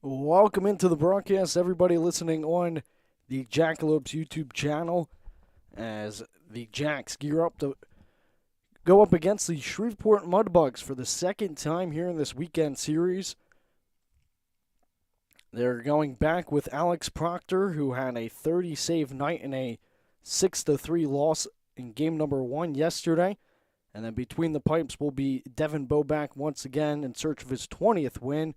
Welcome into the broadcast, everybody listening on the Jackalopes YouTube channel as the Jacks gear up to go up against the Shreveport Mudbugs for the second time here in this weekend series. They're going back with Alex Proctor, who had a 30-save night in a 6-3 loss in game number 1 yesterday. And then between the pipes will be Devin Boback once again in search of his 20th win.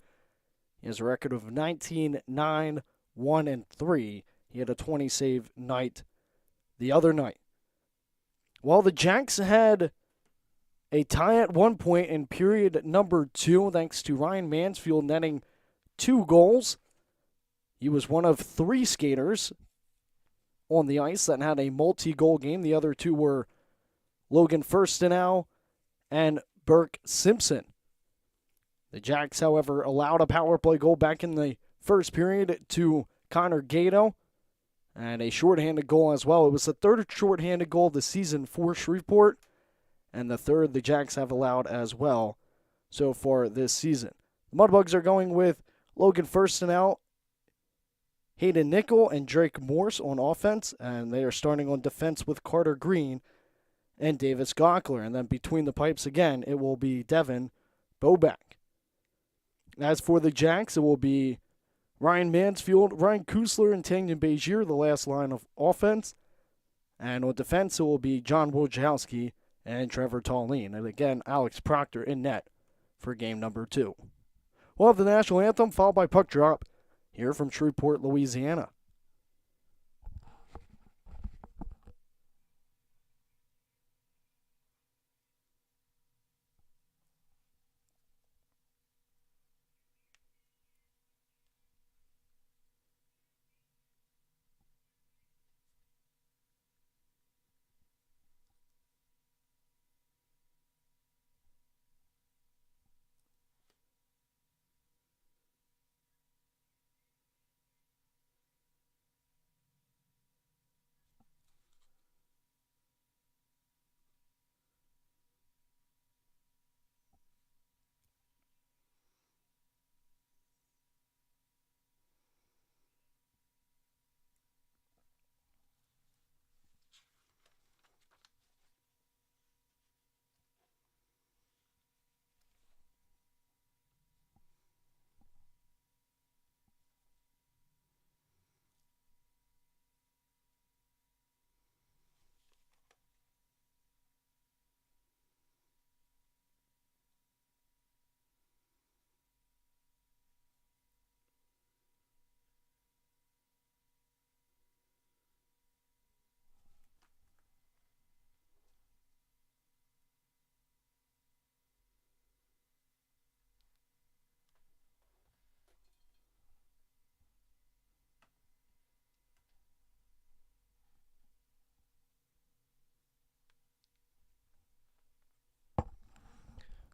He has a record of 19-9-1-3. He had a 20-save night the other night. While the Jacks had a tie at one point in period number 2, thanks to Ryan Mansfield netting 2 goals. He was one of 3 skaters on the ice that had a multi-goal game. The other 2 were Logan Firstenow and Burke Simpson. The Jacks, however, allowed a power play goal back in the first period to Connor Gato and a shorthanded goal as well. It was the third shorthanded goal of the season for Shreveport and the third the Jacks have allowed as well so far this season. The Mudbugs are going with Logan Firstenow, Hayden Nickel, and Drake Morse on offense, and they are starting on defense with Carter Green and Davis Gockler. And then between the pipes again, it will be Devin Boback. As for the Jacks, it will be Ryan Mansfield, Ryan Kusler, and Tanyan Bejier, the last line of offense. And on defense, it will be John Wojciechowski and Trevor Tallene. And again, Alex Proctor in net for game number 2. We'll have the national anthem followed by puck drop here from Shreveport, Louisiana.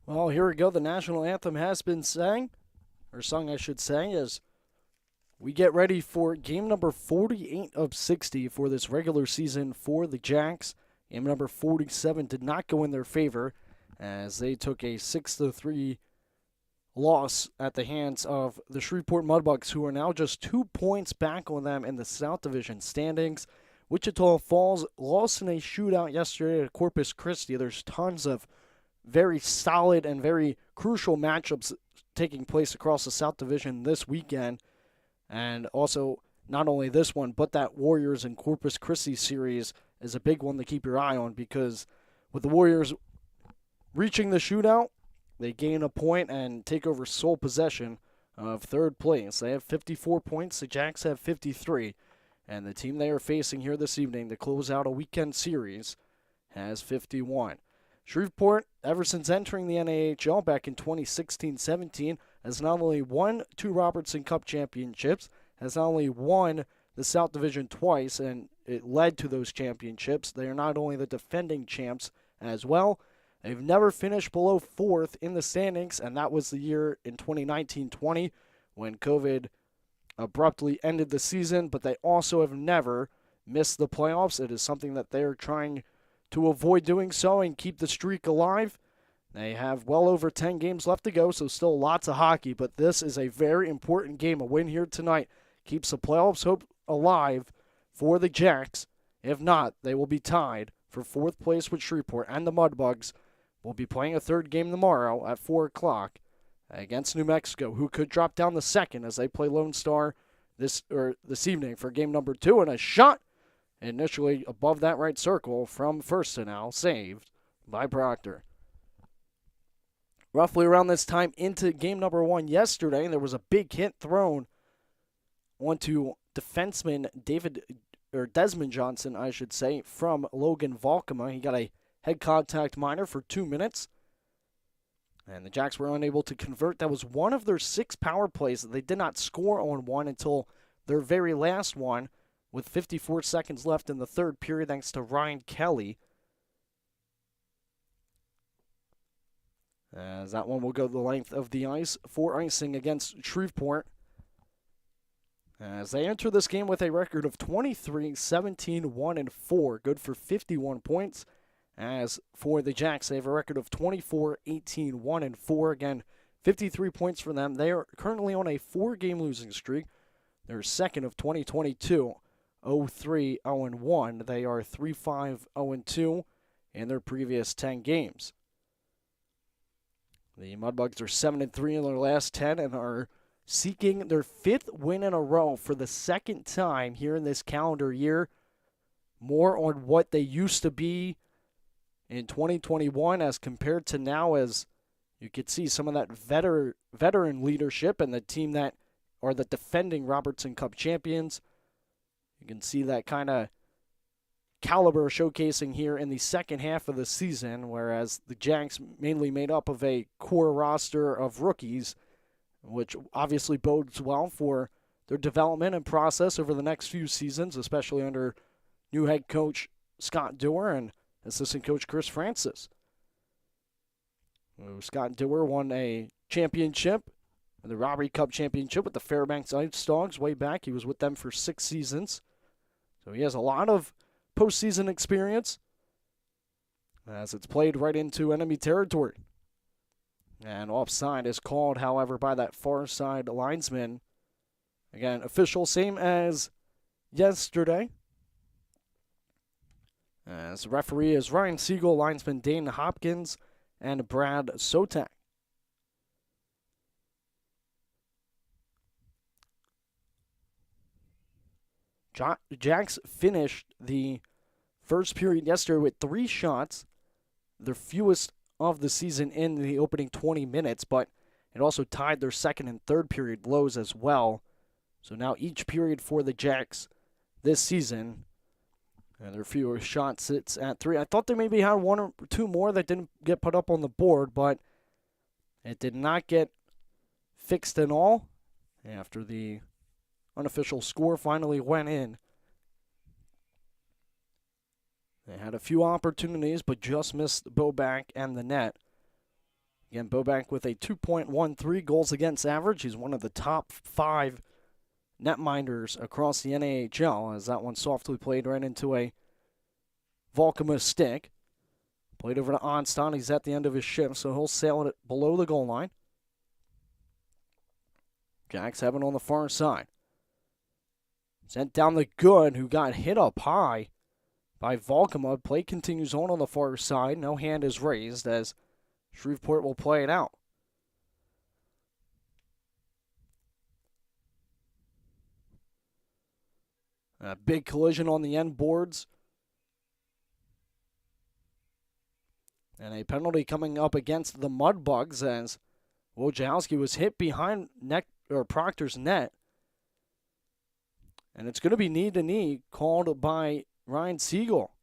Well, here we go. The national anthem has been sung, I should say, as we get ready for game number 48 of 60 for this regular season for the Jacks. Game number 47 did not go in their favor as they took a 6-3 loss at the hands of the Shreveport Mudbugs, who are now just 2 points back on them in the South Division standings. Wichita Falls lost in a shootout yesterday at Corpus Christi. There's tons of very solid and very crucial matchups taking place across the South Division this weekend. And also, not only this one, but that Warriors and Corpus Christi series is a big one to keep your eye on, because with the Warriors reaching the shootout, they gain a point and take over sole possession of third place. They have 54 points. The Jacks have 53. And the team they are facing here this evening to close out a weekend series has 51. Shreveport, ever since entering the NAHL back in 2016-17, has not only won 2 Robertson Cup championships, has not only won the South Division twice, and it led to those championships. They are not only the defending champs as well. They've never finished below 4th in the standings, and that was the year in 2019-20 when COVID abruptly ended the season, but they also have never missed the playoffs. It is something that they are trying to avoid doing so and keep the streak alive. They have well over 10 games left to go, so still lots of hockey, but this is a very important game. A win here tonight keeps the playoffs hope alive for the Jacks. If not, they will be tied for fourth place with Shreveport, and the Mudbugs will be playing a third game tomorrow at 4 o'clock against New Mexico, who could drop down the second as they play Lone Star this evening for game number 2, and a shot initially above that right circle from first to now, saved by Proctor. Roughly around this time into game number 1 yesterday, there was a big hit thrown onto defenseman Desmond Johnson, I should say, from Logan Volkema. He got a head contact minor for 2 minutes, and the Jacks were unable to convert. That was one of their 6 power plays that they did not score on one until their very last one, with 54 seconds left in the third period, thanks to Ryan Kelly. As that one will go the length of the ice for icing against Shreveport, as they enter this game with a record of 23-17-1-4, good for 51 points. As for the Jacks, they have a record of 24-18-1-4, again, 53 points for them. They are currently on a 4-game losing streak. They're second of 2022, 0-3-0-1. They are 3-5-0-2 in their previous 10 games. The Mudbugs are 7-3 in their last 10 and are seeking their 5th win in a row for the second time here in this calendar year. More on what they used to be in 2021 as compared to now, as you could see some of that veteran leadership and the team that are the defending Robertson Cup champions. You can see that kind of caliber showcasing here in the second half of the season, whereas the Jacks mainly made up of a core roster of rookies, which obviously bodes well for their development and process over the next few seasons, especially under new head coach Scott Dewar and assistant coach Chris Francis. Scott Dewar won a championship, the Robbery Cup championship with the Fairbanks Ice Dogs way back. He was with them for 6 seasons. So he has a lot of postseason experience as it's played right into enemy territory. And offside is called, however, by that far side linesman. Again, official, same as yesterday. As the referee is Ryan Siegel, linesman Dane Hopkins, and Brad Sotak. Jacks finished the first period yesterday with 3 shots, their fewest of the season in the opening 20 minutes, but it also tied their second and third period lows as well. So now each period for the Jacks this season, their fewest shots sits at 3. I thought they maybe had 1 or 2 more that didn't get put up on the board, but it did not get fixed at all after the unofficial score finally went in. They had a few opportunities, but just missed Boback and the net. Again, Boback with a 2.13 goals against average. He's one of the top 5 netminders across the NAHL, as that one softly played right into a Volkema stick. Played over to Onston. He's at the end of his shift, so he'll sail it below the goal line. Jacks have it on the far side. Sent down the good, who got hit up high by Volkema. Play continues on the far side. No hand is raised as Shreveport will play it out. A big collision on the end boards. And a penalty coming up against the Mudbugs as Wojciechowski was hit behind Proctor's net. And it's going to be knee-to-knee called by Ryan Siegel.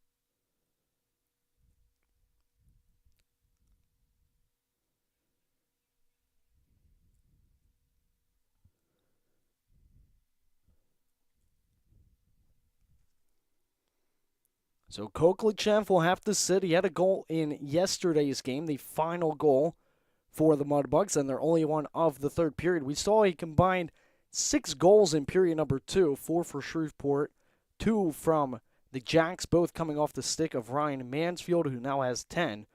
So Koklichev will have to sit. He had a goal in yesterday's game, the final goal for the Mudbugs, and they're only one of the third period. We saw a combined 6 goals in period number 2, 4 for Shreveport, 2 from the Jacks, both coming off the stick of Ryan Mansfield, who now has 10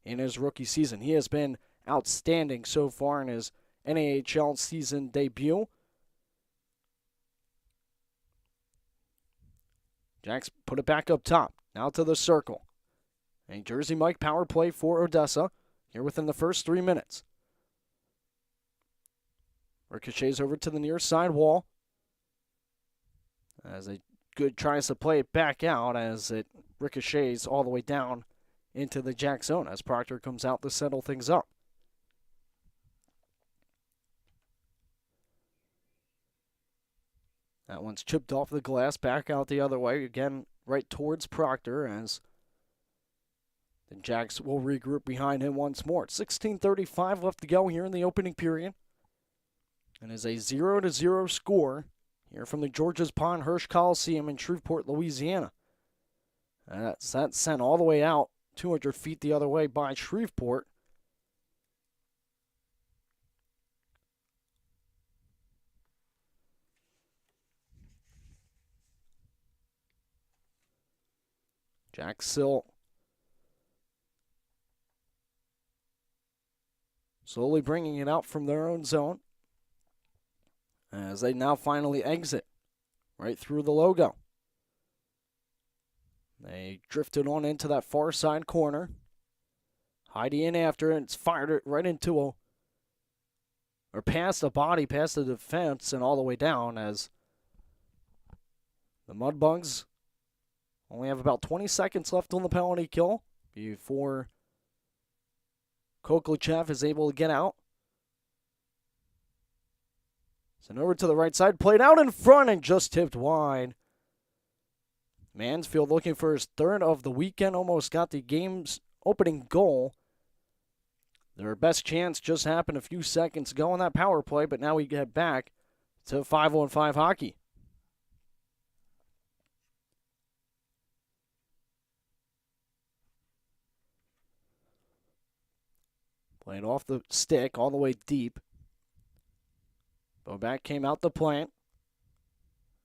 in his rookie season. He has been outstanding so far in his NAHL season debut. Jacks put it back up top. Now to the circle. A Jersey Mike power play for Odessa here within the first 3 minutes. Ricochets over to the near side wall. As a good tries to play it back out as it ricochets all the way down into the Jack zone as Proctor comes out to settle things up. That one's chipped off the glass, back out the other way, again right towards Proctor as the Jacks will regroup behind him once more. 16:35 left to go here in the opening period. And is a 0-0 score here from the Georges Pond Hirsch Coliseum in Shreveport, Louisiana. That's sent all the way out 200 feet the other way by Shreveport. Jacks still slowly bringing it out from their own zone as they now finally exit right through the logo. They drifted on into that far side corner. Heidi in after it. It's fired it right into past the body, past the defense, and all the way down as the Mudbugs only have about 20 seconds left on the penalty kill before Koklichev is able to get out. Sent over to the right side, played out in front and just tipped wide. Mansfield looking for his third of the weekend, almost got the game's opening goal. Their best chance just happened a few seconds ago on that power play, but now we get back to 5-on-5 hockey. Played off the stick all the way deep. Boback came out the plant.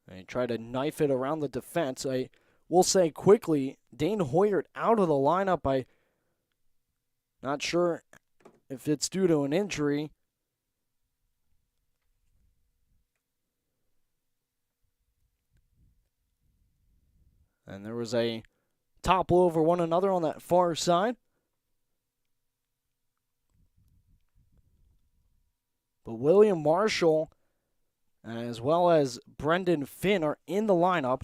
And he tried to knife it around the defense. I will say quickly, Dane Hoyert out of the lineup. I'm not sure if it's due to an injury. And there was a topple over one another on that far side. But William Marshall, as well as Brendan Finn, are in the lineup.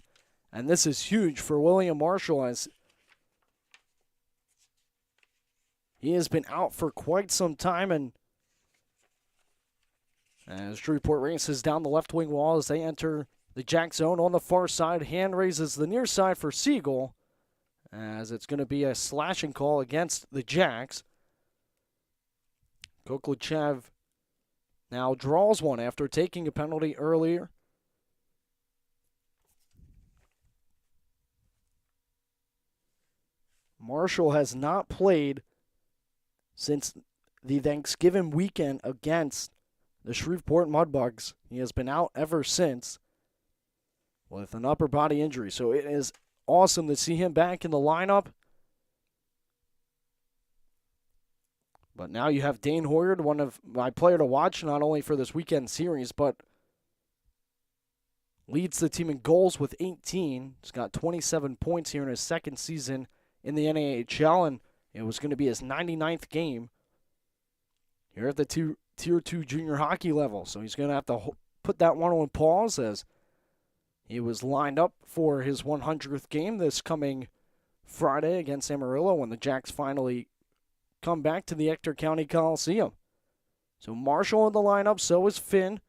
And this is huge for William Marshall as he has been out for quite some time. And as Shreveport races down the left wing wall as they enter the Jack zone on the far side, hand raises the near side for Siegel as it's going to be a slashing call against the Jacks. Koklichev now draws one after taking a penalty earlier. Marshall has not played since the Thanksgiving weekend against the Shreveport Mudbugs. He has been out ever since with an upper body injury. So it is awesome to see him back in the lineup. But now you have Dane Hoyard, one of my player to watch, not only for this weekend series, but leads the team in goals with 18. He's got 27 points here in his second season in the NAHL, and it was going to be his 99th game here at the Tier 2 junior hockey level. So he's going to have to put that one on pause as he was lined up for his 100th game this coming Friday against Amarillo when the Jacks finally come back to the Ector County Coliseum. So Marshall in the lineup, so is Finn.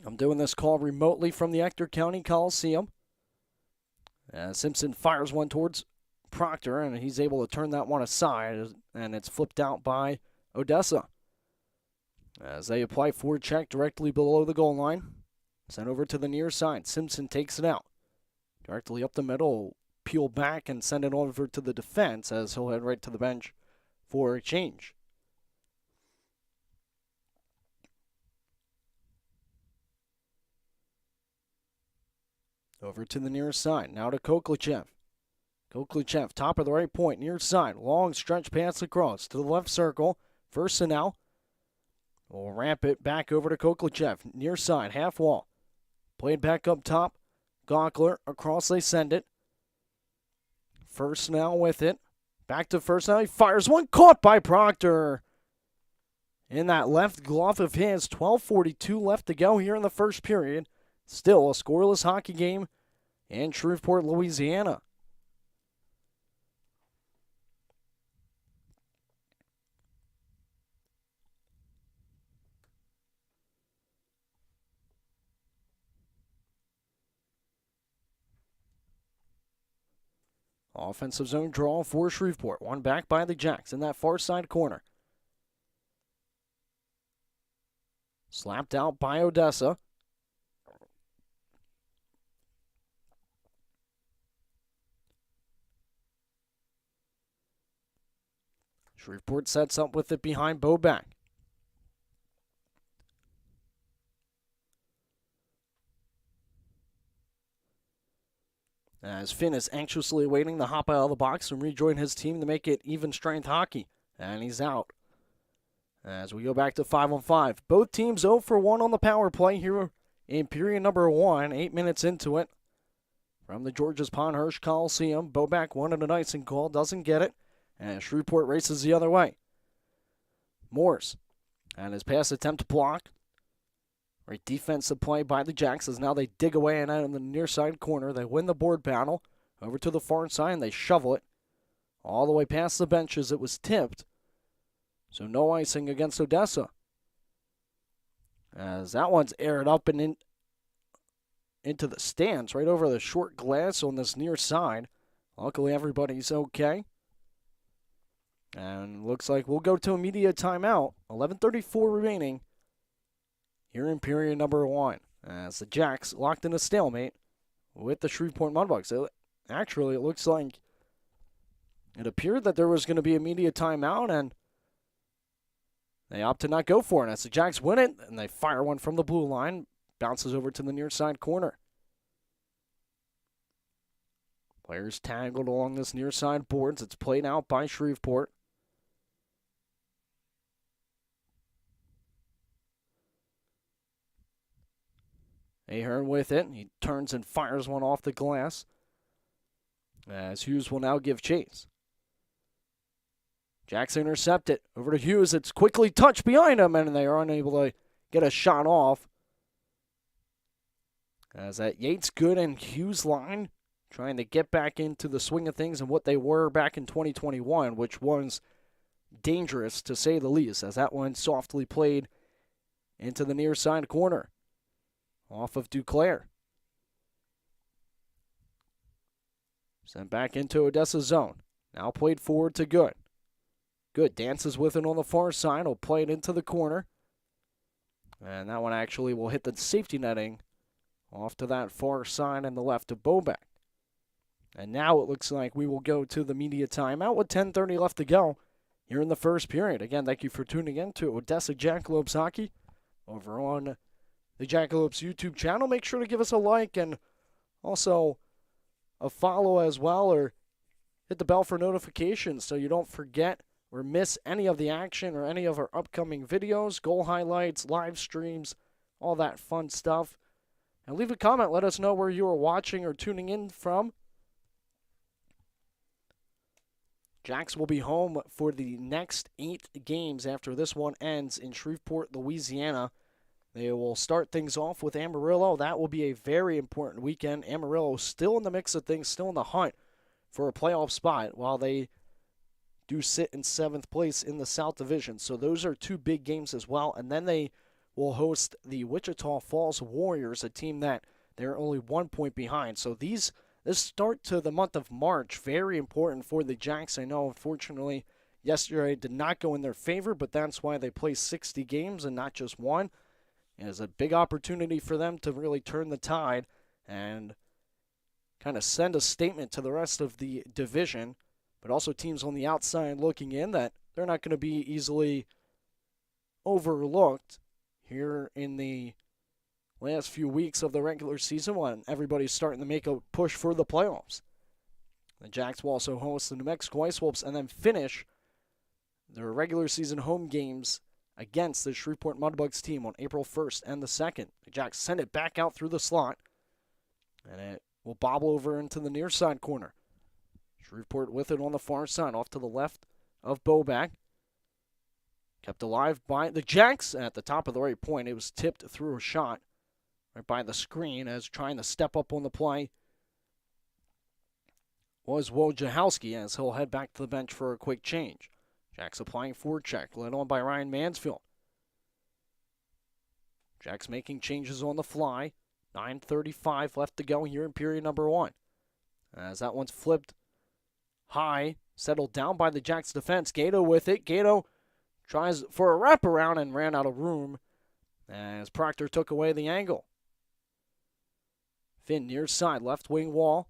I'm doing this call remotely from the Ector County Coliseum. Simpson fires one towards Proctor, and he's able to turn that one aside, and it's flipped out by Odessa. As they apply forward check directly below the goal line. Sent over to the near side. Simpson takes it out. Directly up the middle. Peel back and send it over to the defense as he'll head right to the bench for a change. Over to the near side. Now to Koklichev. Koklichev, top of the right point, near side. Long stretch pass across to the left circle. First and now. We'll ramp it back over to Koklichev, near side, half wall. Played back up top. Gonkler, across they send it. First now with it. Back to first now. He fires one, caught by Proctor. In that left glove of his, 12:42 left to go here in the first period. Still a scoreless hockey game in Shreveport, Louisiana. Offensive zone draw for Shreveport. One back by the Jacks in that far side corner. Slapped out by Odessa. Shreveport sets up with it behind Boback. As Finn is anxiously awaiting the hop out of the box and rejoin his team to make it even strength hockey. And he's out. As we go back to 5-on-5. Both teams 0 for 1 on the power play here in period number 1. 8 minutes into it. From the Georges Pond-Hirsch Coliseum. Boback wanted an icing call. Doesn't get it. And Shreveport races the other way. Morse. And his pass attempt blocked. Great defensive play by the Jacks as now they dig away and out in the near side corner. They win the board battle. Over to the far side and they shovel it. All the way past the benches. It was tipped. So no icing against Odessa. As that one's aired up and into the stands. Right over the short glass on this near side. Luckily everybody's okay. And looks like we'll go to a media timeout. 11:34 remaining here in period number 1. As the Jacks locked in a stalemate with the Shreveport Mudbugs. Actually, it looks like it appeared that there was going to be a media timeout, and they opt to not go for it. As the Jacks win it, and they fire one from the blue line. Bounces over to the near side corner. Players tangled along this near side boards. It's played out by Shreveport. Ahern with it. He turns and fires one off the glass. As Hughes will now give chase. Jacks intercept it. Over to Hughes. It's quickly touched behind him, and they are unable to get a shot off. As that Yates, Good, and Hughes line trying to get back into the swing of things and what they were back in 2021, which was dangerous to say the least, as that one softly played into the near side corner. Off of Duclair. Sent back into Odessa's zone. Now played forward to Good. Good dances with it on the far side. Will play it into the corner. And that one actually will hit the safety netting off to that far side and the left of Boback. And now it looks like we will go to the media timeout with 10:30 left to go here in the first period. Again, thank you for tuning in to Odessa Jackalopes Hockey over on the Jackalopes YouTube channel. Make sure to give us a like and also a follow as well, or hit the bell for notifications so you don't forget or miss any of the action or any of our upcoming videos, goal highlights, live streams, all that fun stuff. And leave a comment. Let us know where you are watching or tuning in from. Jacks will be home for the next 8 games after this one ends in Shreveport, Louisiana. They will start things off with Amarillo. That will be a very important weekend. Amarillo still in the mix of things, still in the hunt for a playoff spot, while they do sit in 7th place in the South Division. So those are 2 big games as well. And then they will host the Wichita Falls Warriors, a team that they're only 1 point behind. So this start to the month of March, very important for the Jacks. I know, unfortunately, yesterday did not go in their favor, but that's why they play 60 games and not just one. It is a big opportunity for them to really turn the tide and kind of send a statement to the rest of the division, but also teams on the outside looking in that they're not going to be easily overlooked here in the last few weeks of the regular season when everybody's starting to make a push for the playoffs. The Jacks will also host the New Mexico Ice Wolves and then finish their regular season home games against the Shreveport Mudbugs team on April 1st and the 2nd. The Jacks send it back out through the slot, and it will bobble over into the near side corner. Shreveport with it on the far side, off to the left of Bobak. Kept alive by the Jacks at the top of the right point. It was tipped through a shot right by the screen as trying to step up on the play was Wojciechowski as he'll head back to the bench for a quick change. Jacks applying forecheck, led on by Ryan Mansfield. Jacks making changes on the fly. 9:35 left to go here in period number 1. As that one's flipped high, settled down by the Jacks defense. Gato with it. Gato tries for a wraparound and ran out of room as Proctor took away the angle. Finn near side, left wing wall.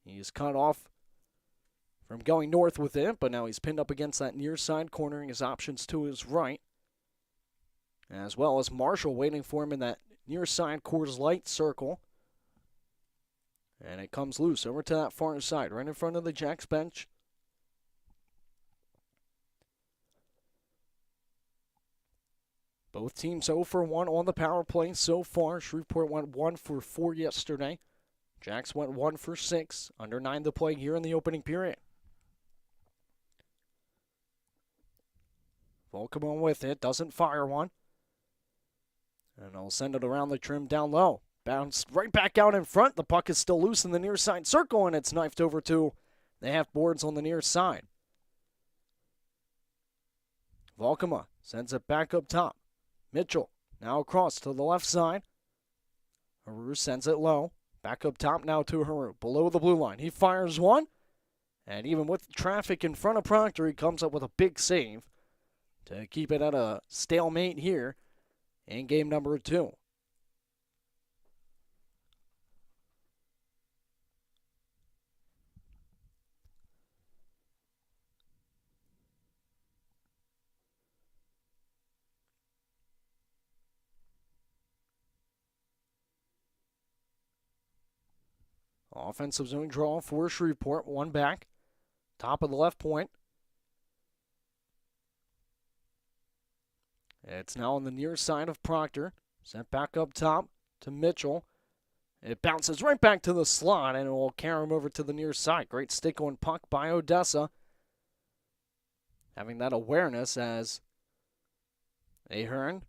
He's cut off from going north with it, but now he's pinned up against that near side, cornering his options to his right. As well as Marshall waiting for him in that near side Coors Light circle. And it comes loose over to that far side, right in front of the Jacks bench. Both teams 0 for 1 on the power play so far. Shreveport went 1 for 4 yesterday. Jacks went 1 for 6, under 9 to play here in the opening period. Volkman with it, doesn't fire one. And I'll send it around the trim down low. Bounce right back out in front. The puck is still loose in the near side circle, and it's knifed over to the half boards on the near side. Volkman sends it back up top. Mitchell now across to the left side. Haru sends it low. Back up top now to Haru, below the blue line. He fires one, and even with traffic in front of Proctor, he comes up with a big save to keep it at a stalemate here in game number 2. Offensive zone draw for Shreveport. One back. Top of the left point. It's now on the near side of Proctor. Sent back up top to Mitchell. It bounces right back to the slot, and it will carry him over to the near side. Great stick on puck by Odessa. Having that awareness as Ahern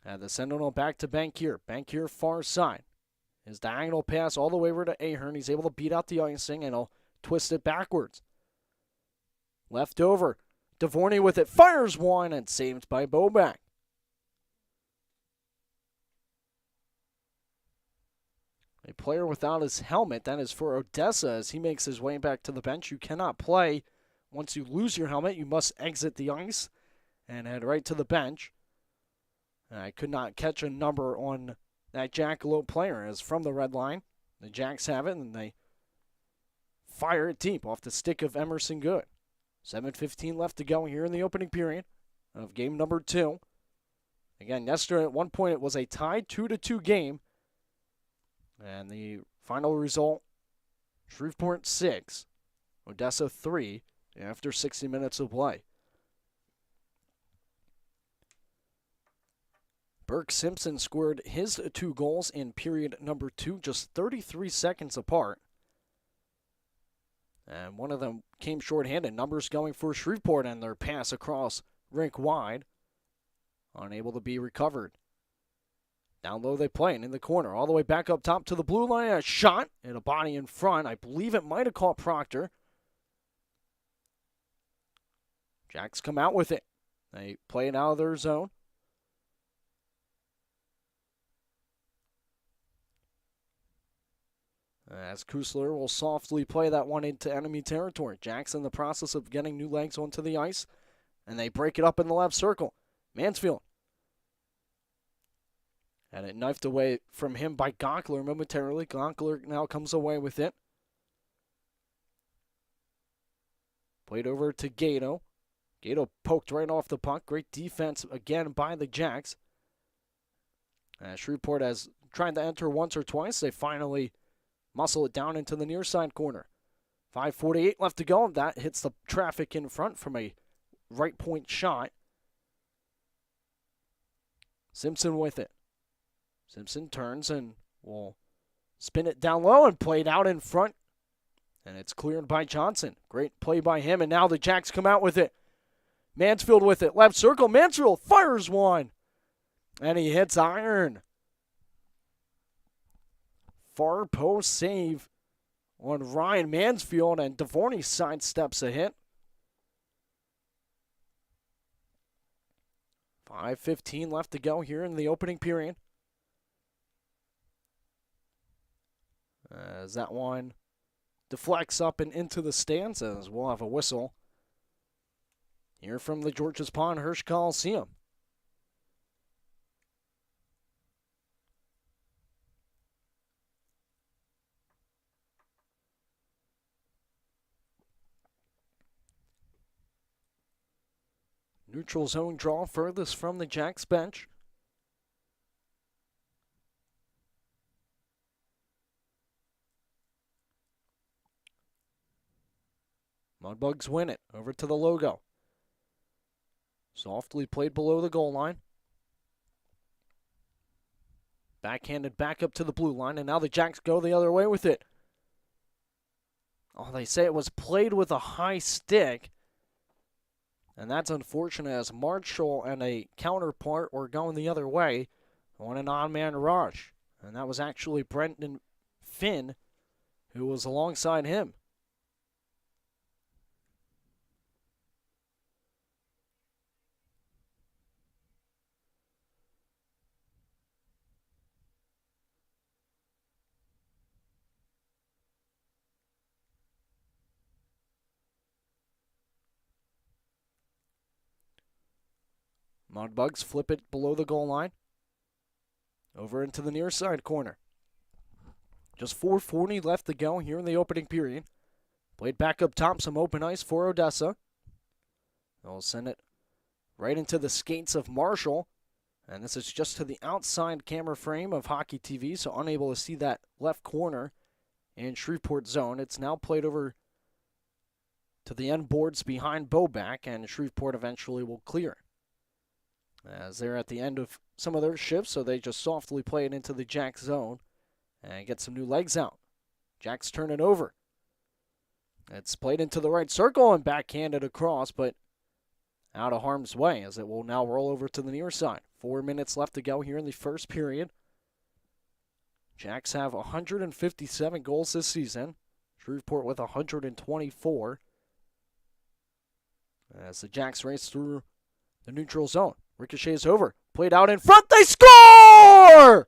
had the Sentinel back to Bankier. Bankier far side. His diagonal pass all the way over to Ahern. He's able to beat out the icing, and he'll twist it backwards. Left over. Devorny with it. Fires one, and saved by Bobak. A player without his helmet. That is for Odessa as he makes his way back to the bench. You cannot play once you lose your helmet. You must exit the ice and head right to the bench. I could not catch a number on that Jackalope player as from the red line. The Jacks have it, and they fire it deep off the stick of Emerson Good. 7:15 left to go here in the opening period of game number 2. Again, yesterday at one point it was a tied 2-2 game. And the final result, Shreveport 6, Odessa 3 after 60 minutes of play. Burke Simpson scored his 2 goals in period number 2, just 33 seconds apart. And one of them came shorthanded. Numbers going for Shreveport, and their pass across rink wide, unable to be recovered. Down low they play, and in the corner, all the way back up top to the blue line. A shot and a body in front. I believe it might have caught Proctor. Jacks come out with it. They play it out of their zone. As Kusler will softly play that one into enemy territory. Jacks in the process of getting new legs onto the ice, and they break it up in the left circle. Mansfield. And it knifed away from him by Gonkler momentarily. Gonkler now comes away with it. Played over to Gato. Gato poked right off the puck. Great defense again by the Jacks. Shreveport has tried to enter once or twice. They finally muscle it down into the near side corner. 5:48 left to go. That hits the traffic in front from a right point shot. Simpson with it. Simpson turns and will spin it down low and play it out in front. And it's cleared by Johnson. Great play by him. And now the Jacks come out with it. Mansfield with it. Left circle. Mansfield fires one. And he hits iron. Far post save on Ryan Mansfield. And DeVorney sidesteps a hit. 5:15 left to go here in the opening period. As that one deflects up and into the stands, as we'll have a whistle here from the George's Pond Hirsch Coliseum. Neutral zone draw furthest from the Jacks bench. Mudbugs win it. Over to the logo. Softly played below the goal line. Backhanded back up to the blue line, and now the Jacks go the other way with it. Oh, they say it was played with a high stick. And that's unfortunate as Marshall and a counterpart were going the other way on an on-man rush. And that was actually Brendan Finn who was alongside him. Mudbugs flip it below the goal line. Over into the near side corner. Just 4:40 left to go here in the opening period. Played back up top, some open ice for Odessa. They'll send it right into the skates of Marshall. And this is just to the outside camera frame of Hockey TV, so unable to see that left corner in Shreveport zone. It's now played over to the end boards behind Boback, and Shreveport eventually will clear. As they're at the end of some of their shifts, so they just softly play it into the Jacks zone and get some new legs out. Jacks turn it over. It's played into the right circle and backhanded across, but out of harm's way as it will now roll over to the near side. 4 minutes left to go here in the first period. Jacks have 157 goals this season. Shreveport with 124. As the Jacks race through the neutral zone. Ricochets over. Played out in front. They score!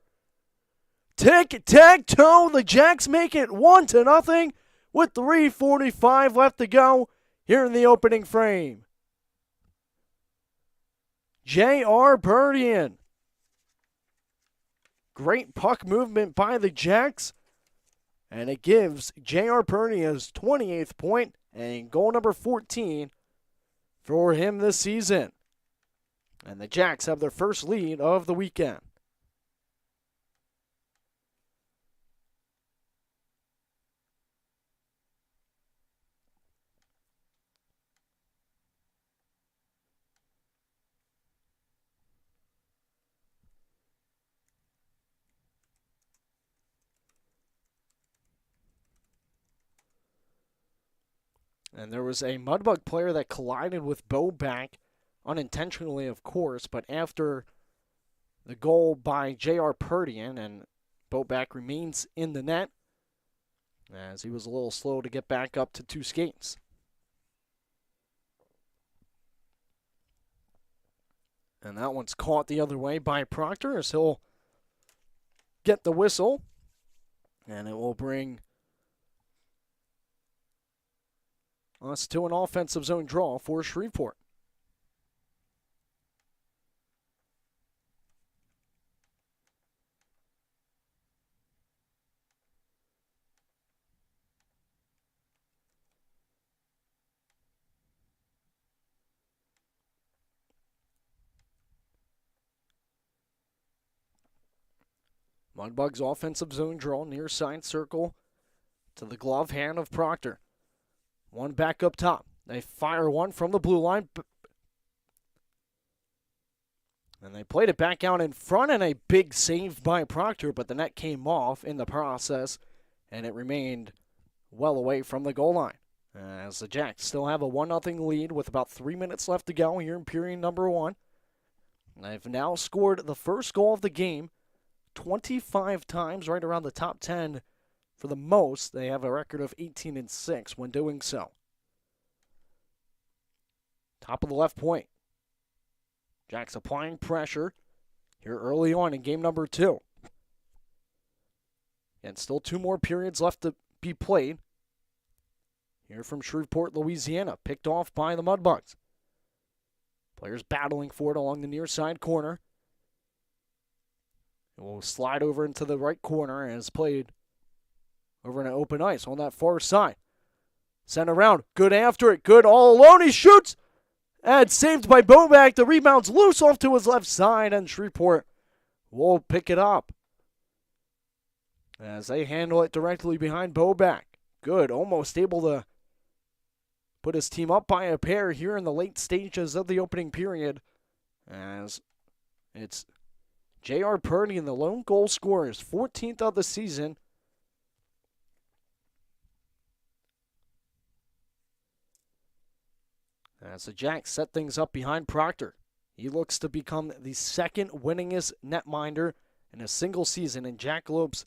Tic-tac-toe. The Jacks make it 1-0 with 3:45 left to go here in the opening frame. J.R. Burdian. Great puck movement by the Jacks. And it gives J.R. Burdian his 28th point and goal number 14 for him this season. And the Jacks have their first lead of the weekend. And there was a Mudbug player that collided with Boback, unintentionally, of course, but after the goal by J.R. Burdian, and Boback remains in the net, as he was a little slow to get back up to two skates. And that one's caught the other way by Proctor as he'll get the whistle, and it will bring us to an offensive zone draw for Shreveport. Mudbugs offensive zone draw, near side circle to the glove hand of Proctor. One back up top. They fire one from the blue line. And they played it back out in front, and a big save by Proctor, but the net came off in the process, and it remained well away from the goal line. As the Jacks still have a 1-0 lead with about 3 minutes left to go here in period number 1. They've now scored the first goal of the game 25 times, right around the top 10 for the most. They have a record of 18-6 when doing so. Top of the left point. Jacks applying pressure here early on in game number 2. And still 2 more periods left to be played. Here from Shreveport, Louisiana, picked off by the Mudbugs. Players battling for it along the near side corner. It will slide over into the right corner and is played over in an open ice on that far side. Sent around, good after it, good all alone, he shoots! And saved by Bobak. The rebound's loose off to his left side, and Shreveport will pick it up as they handle it directly behind Bobak. Good, almost able to put his team up by a pair here in the late stages of the opening period, as it's J.R. Purdy, the lone goal scorer, his 14th of the season. As the Jacks set things up behind Proctor. He looks to become the second winningest netminder in a single season in Jackalopes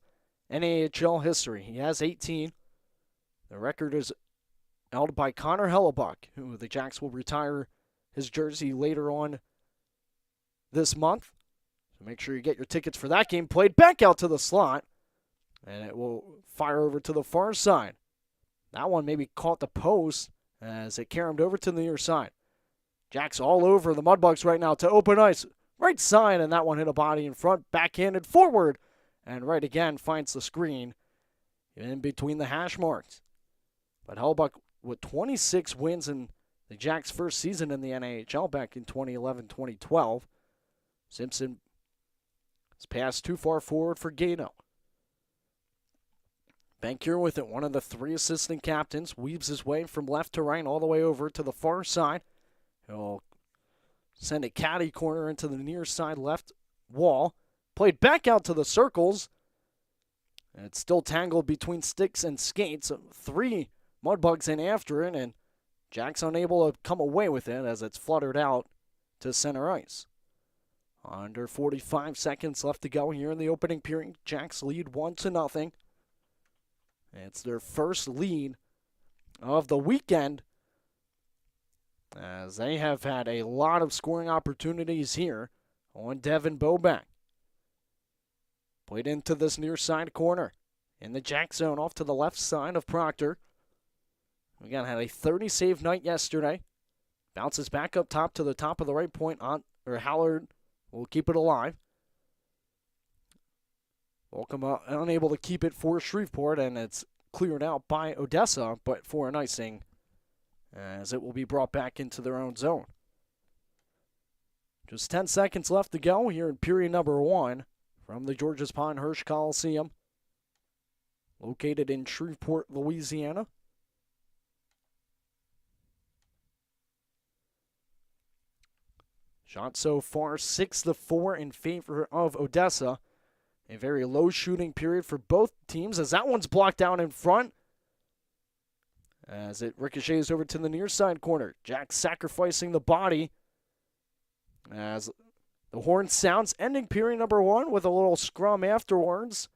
NAHL history. He has 18. The record is held by Connor Hellebuck, who the Jacks will retire his jersey later on this month. So make sure you get your tickets for that game. Played back out to the slot, and it will fire over to the far side. That one maybe caught the post as it caromed over to the near side. Jacks all over the Mudbugs right now to open ice. Right side, and that one hit a body in front, backhanded forward, and right again finds the screen in between the hash marks. But Hellebuck with 26 wins in the Jacks' first season in the NAHL back in 2011-2012. Simpson has passed too far forward for Gano. Bankier with it, one of the 3 assistant captains, weaves his way from left to right all the way over to the far side. He'll send a caddy corner into the near side left wall. Played back out to the circles. And it's still tangled between sticks and skates. 3 Mudbugs in after it, and Jack's unable to come away with it as it's fluttered out to center ice. Under 45 seconds left to go here in the opening period. Jacks lead 1-0. It's their first lead of the weekend, as they have had a lot of scoring opportunities here on Devin Bobak. Played into this near side corner in the Jack zone off to the left side of Proctor. Again, had a 30-save night yesterday. Bounces back up top to the top of the right point. Hallard will keep it alive. Welcome unable to keep it for Shreveport, and it's cleared out by Odessa, but for an icing, as it will be brought back into their own zone. Just 10 seconds left to go here in period number 1 from the Georges Pond Hirsch Coliseum, located in Shreveport, Louisiana. Shot so far 6-4 in favor of Odessa. A very low shooting period for both teams, as that one's blocked down in front. As it ricochets over to the near side corner. Jack sacrificing the body. As the horn sounds, ending period number 1 with a little scrum afterwards.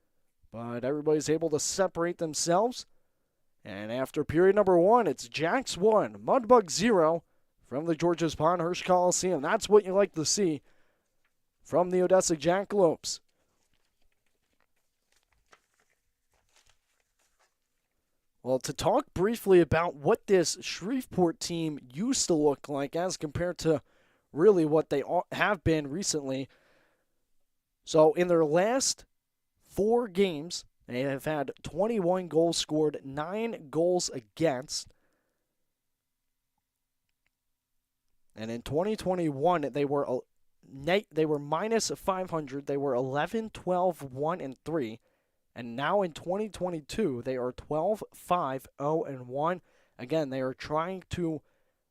But everybody's able to separate themselves. And after period number 1, it's Jacks 1, Mudbug 0 from the Georges Pond Hirsch Coliseum. That's what you like to see from the Odessa Jackalopes. Well, to talk briefly about what this Shreveport team used to look like as compared to really what they have been recently. So in their last 4 games, they have had 21 goals scored, 9 goals against. And in 2021, they were minus 500. They were 11, 12, 1, and 3. And now in 2022, they are 12-5-0-1. Again, they are trying to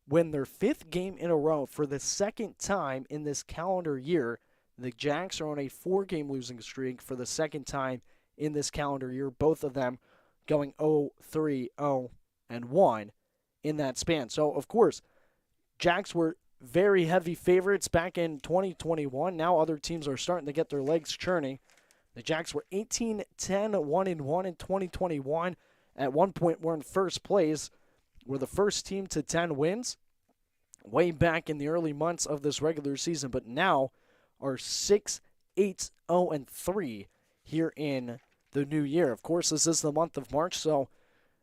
win their fifth game in a row for the second time in this calendar year. The Jacks are on a four-game losing streak for the second time in this calendar year. Both of them going 0-3-0-1 in that span. So, of course, Jacks were very heavy favorites back in 2021. Now other teams are starting to get their legs churning. The Jacks were 18-10-1-1 in 2021. At one point, were in first place. We're the first team to 10 wins way back in the early months of this regular season, but now are 6-8-0-3 here in the new year. Of course, this is the month of March, so,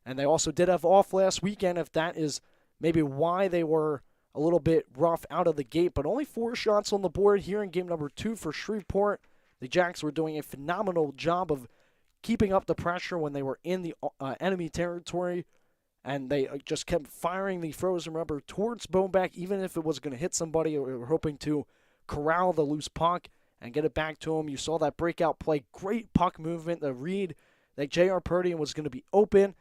and they also did have off last weekend, if that is maybe why they were a little bit rough out of the gate, but only 4 shots on the board here in game number 2 for Shreveport. The Jacks were doing a phenomenal job of keeping up the pressure when they were in the enemy territory, and they just kept firing the frozen rubber towards Boneback, even if it was going to hit somebody. They were hoping to corral the loose puck and get it back to him. You saw that breakout play, great puck movement, the read that J.R. Purdy was going to be open,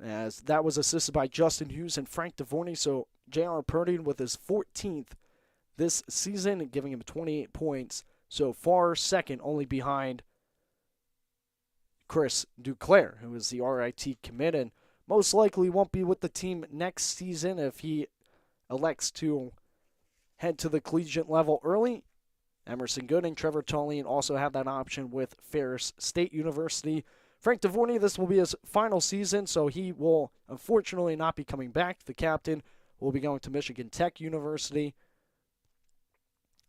as that was assisted by Justin Hughes and Frank DeVorney. So J.R. Purdy with his 14th this season, giving him 28 points so far, second only behind Chris Duclair, who is the RIT commit and most likely won't be with the team next season if he elects to head to the collegiate level early. Emerson Good and Trevor Tolleen also have that option with Ferris State University. Frank DeVorney, this will be his final season, so he will unfortunately not be coming back. The captain will be going to Michigan Tech University.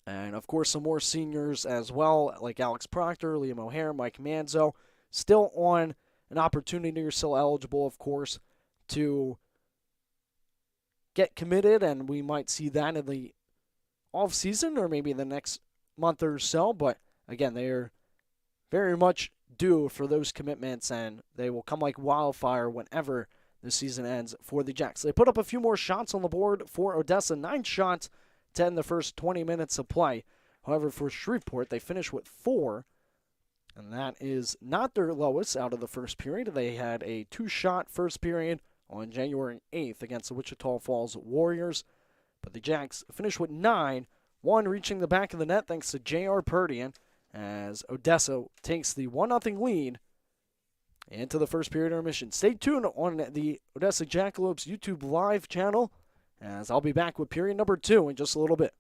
And, of course, some more seniors as well, like Alex Proctor, Liam O'Hare, Mike Manzo, still on an opportunity. You're still eligible, of course, to get committed, and we might see that in the offseason or maybe the next month or so. But, again, they are very much due for those commitments, and they will come like wildfire whenever the season ends for the Jacks. They put up a few more shots on the board for Odessa, 9 shots to end the first 20 minutes of play. However, for Shreveport, they finished with 4, and that is not their lowest out of the first period. They had a 2-shot first period on January 8th against the Wichita Falls Warriors, but the Jacks finished with 9, 1 reaching the back of the net thanks to J.R. Purdy, as Odessa takes the 1-0 lead into the first period intermission. Stay tuned on the Odessa Jackalopes YouTube live channel, as I'll be back with period number 2 in just a little bit.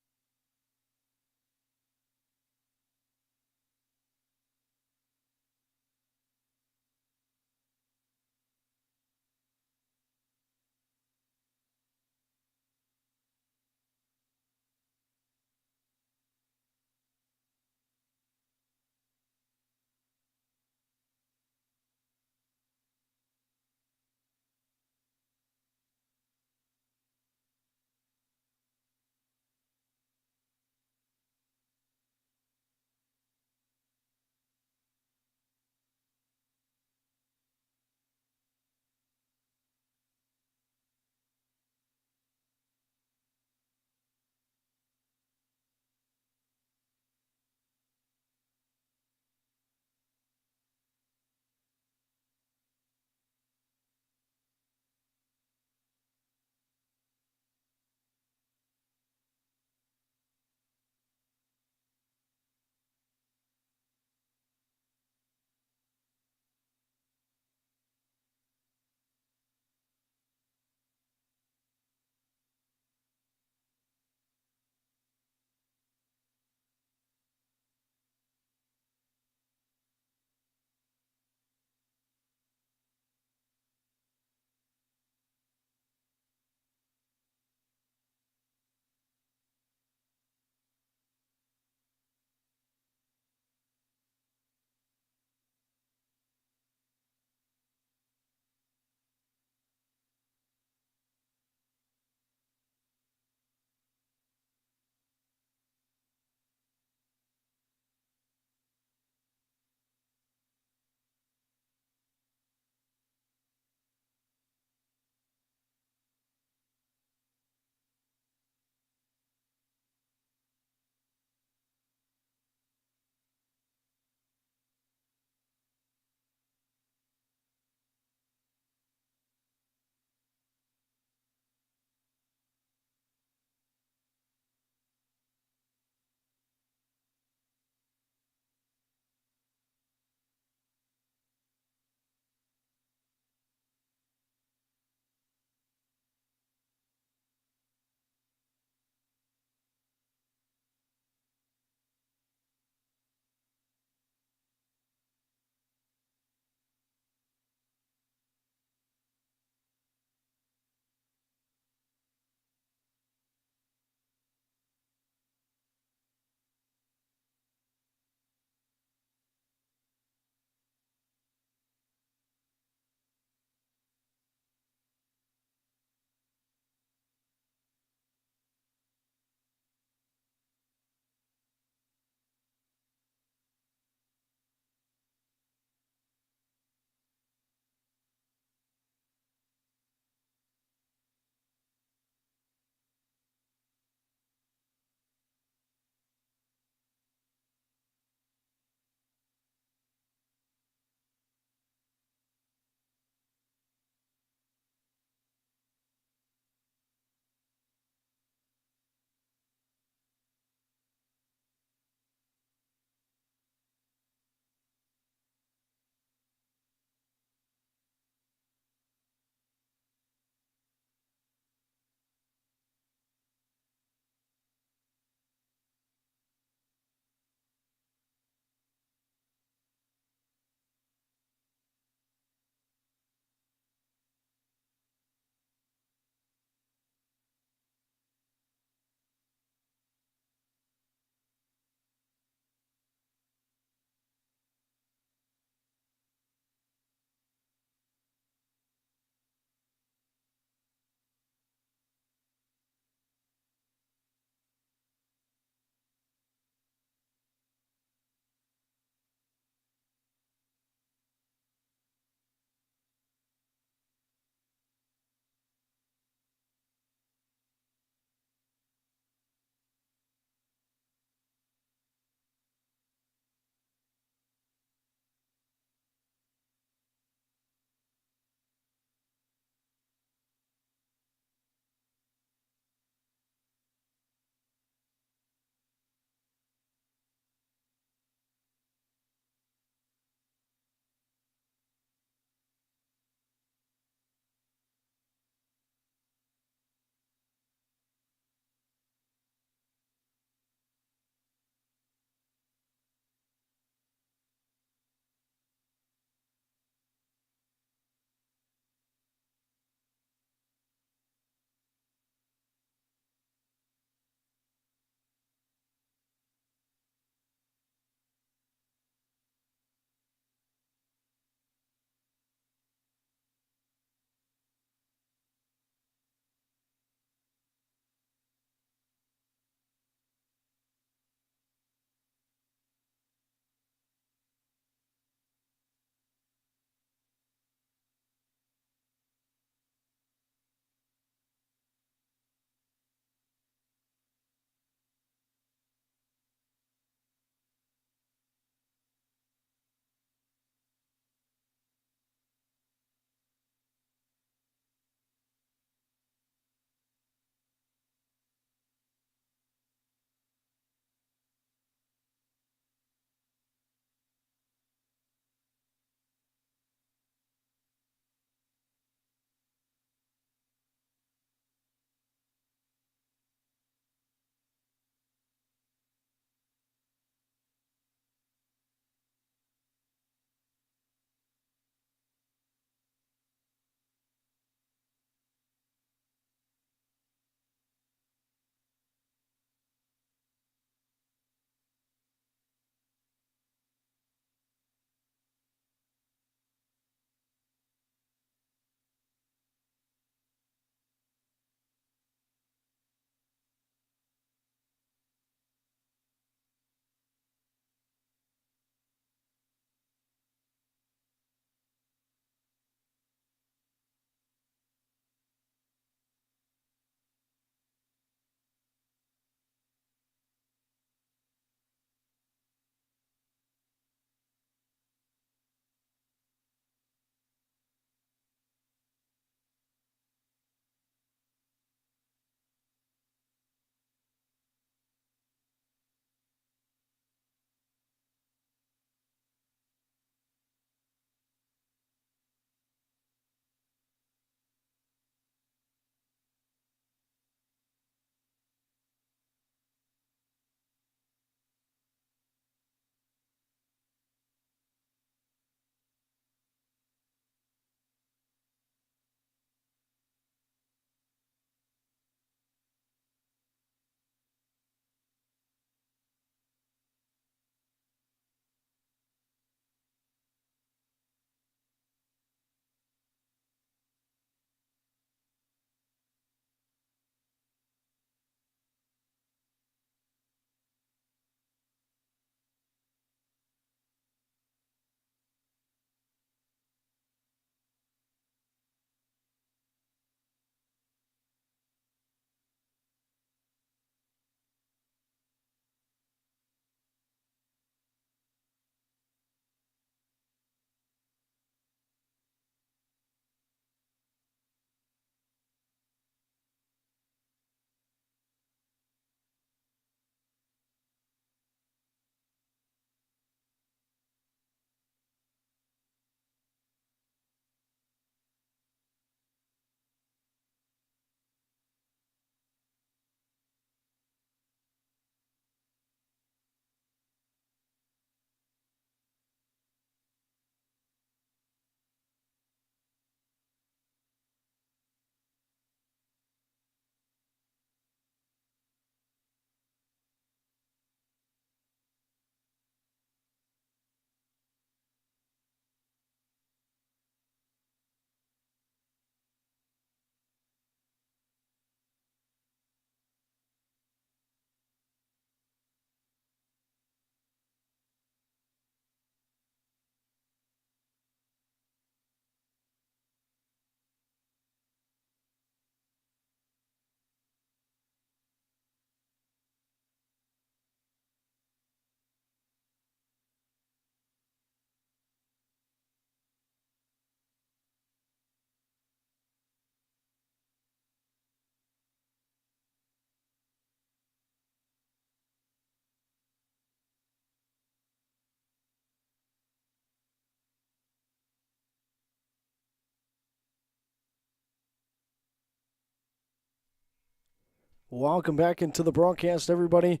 Welcome back into the broadcast, everybody.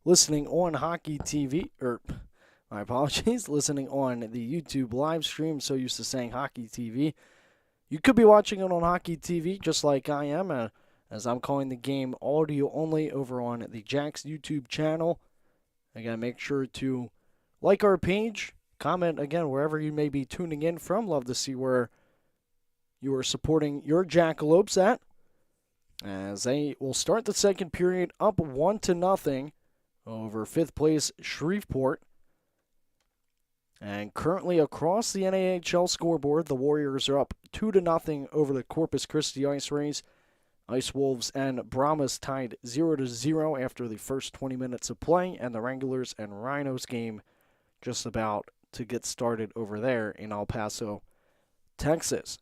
Listening on Hockey TV, my apologies, listening on the YouTube live stream. So used to saying Hockey TV. You could be watching it on Hockey TV, just like I am, as I'm calling the game audio only over on the Jacks YouTube channel. Again, make sure to like our page, comment again wherever you may be tuning in from. Love to see where you are supporting your Jackalopes at, as they will start the second period up 1-0 over fifth place Shreveport. And currently across the NAHL scoreboard, the Warriors are up 2-0 over the Corpus Christi Ice Rays. Ice Wolves and Brahmas tied 0-0 after the first 20 minutes of play, and the Wranglers and Rhinos game just about to get started over there in El Paso, Texas.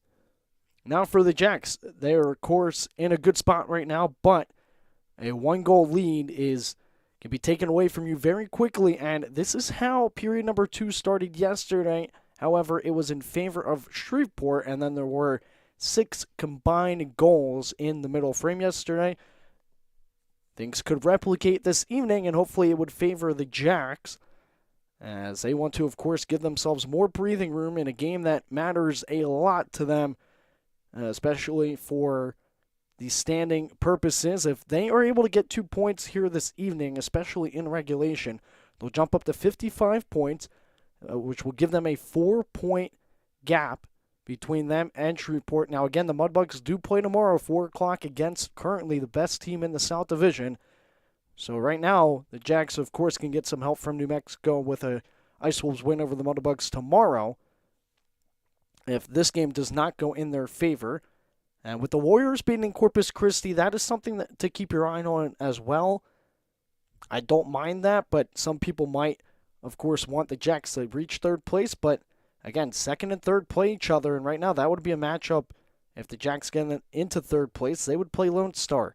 Now for the Jacks, they are, of course, in a good spot right now, but a one-goal lead can be taken away from you very quickly, and this is how period number 2 started yesterday. However, it was in favor of Shreveport, and then there were 6 combined goals in the middle frame yesterday. Things could replicate this evening, and hopefully it would favor the Jacks, as they want to, of course, give themselves more breathing room in a game that matters a lot to them, especially for the standing purposes. If they are able to get 2 points here this evening, especially in regulation, they'll jump up to 55 points, which will give them a 4-point gap between them and Shreveport. Now, again, the Mudbugs do play tomorrow, 4 o'clock, against currently the best team in the South Division. So right now, the Jacks, of course, can get some help from New Mexico with a Ice Wolves win over the Mudbugs tomorrow. If this game does not go in their favor, and with the Warriors being in Corpus Christi, that is something to keep your eye on as well. I don't mind that, but some people might, of course, want the Jacks to reach third place. But again, second and third play each other, and right now that would be a matchup. If the Jacks get into third place, they would play Lone Star.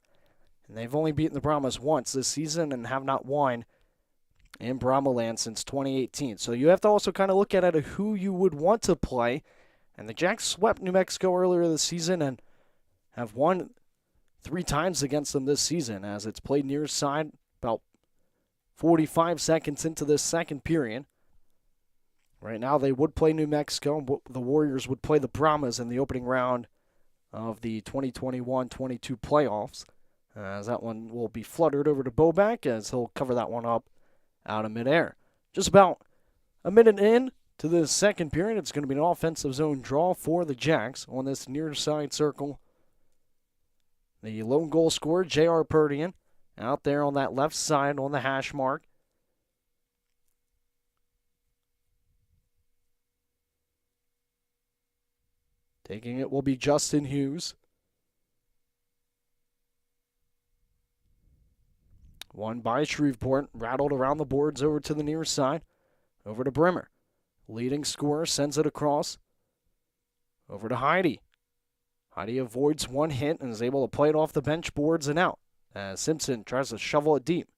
And they've only beaten the Brahmas once this season and have not won in Brahmaland since 2018. So you have to also kind of look at it who you would want to play. And the Jacks swept New Mexico earlier this season and have won 3 times against them this season, as it's played near side about 45 seconds into this second period. Right now they would play New Mexico. The Warriors would play the Brahmas in the opening round of the 2021-22 playoffs. As that one will be fluttered over to Boback, as he'll cover that one up out of midair. Just about a minute in to the second period, it's going to be an offensive zone draw for the Jacks on this near side circle. The lone goal scorer, J.R. Perdian, out there on that left side on the hash mark. Taking it will be Justin Hughes. Won by Shreveport, rattled around the boards over to the near side, over to Brimmer. Leading scorer sends it across, over to Heidi. Heidi avoids one hit and is able to play it off the bench boards and out, as Simpson tries to shovel it deep.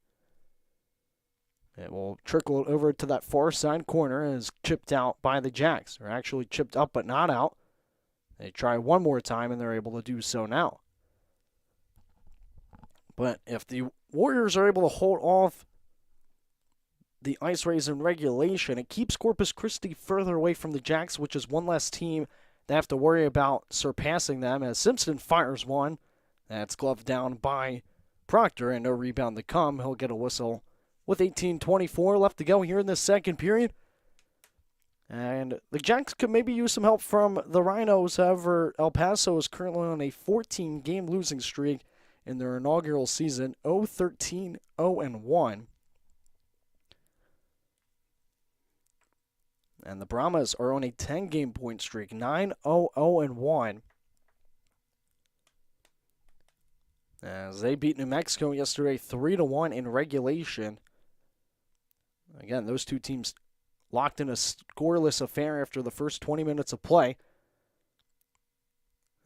It will trickle over to that far side corner and is chipped out by the Jacks. Or actually chipped up but not out. They try one more time and they're able to do so now. But if the Warriors are able to hold off the Ice Rays in regulation, it keeps Corpus Christi further away from the Jacks, which is one less team they have to worry about surpassing them, as Simpson fires one. That's gloved down by Proctor, and no rebound to come. He'll get a whistle with 18:24 left to go here in this second period. And the Jacks could maybe use some help from the Rhinos. However, El Paso is currently on a 14-game losing streak in their inaugural season, 0-13, 0-1. And the Brahmas are on a 10-game point streak, 9-0-0-1. As they beat New Mexico yesterday 3-1 in regulation. Again, those two teams locked in a scoreless affair after the first 20 minutes of play,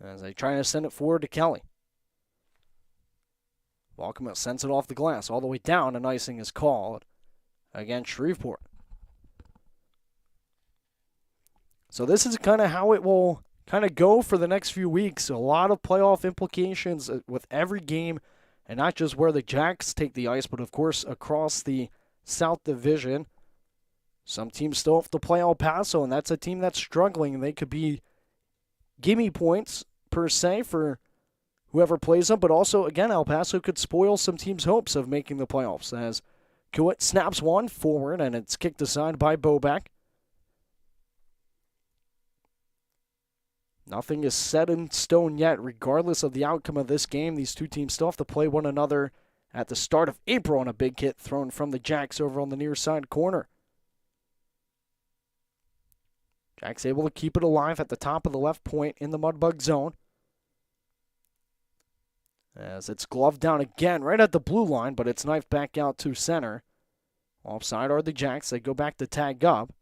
as they try to send it forward to Kelly. Walcombe sends it off the glass all the way down, and icing is called against Shreveport. So this is kind of how it will kind of go for the next few weeks. A lot of playoff implications with every game And not just where the Jacks take the ice, but of course across the South Division. Some teams still have to play El Paso, and that's a team that's struggling. They could be gimme points, per se, for whoever plays them, but also, again, El Paso could spoil some teams' hopes of making the playoffs, as Kuwait snaps one forward, and it's kicked aside by Bobek. Nothing is set in stone yet. Regardless of the outcome of this game, these two teams still have to play one another at the start of April on a big hit thrown from the Jacks over on the near side corner. Jacks able to keep it alive at the top of the left point in the Mudbug zone. As it's gloved down again right at the blue line, but it's knifed back out to center. Offside are the Jacks. They go back to tag up.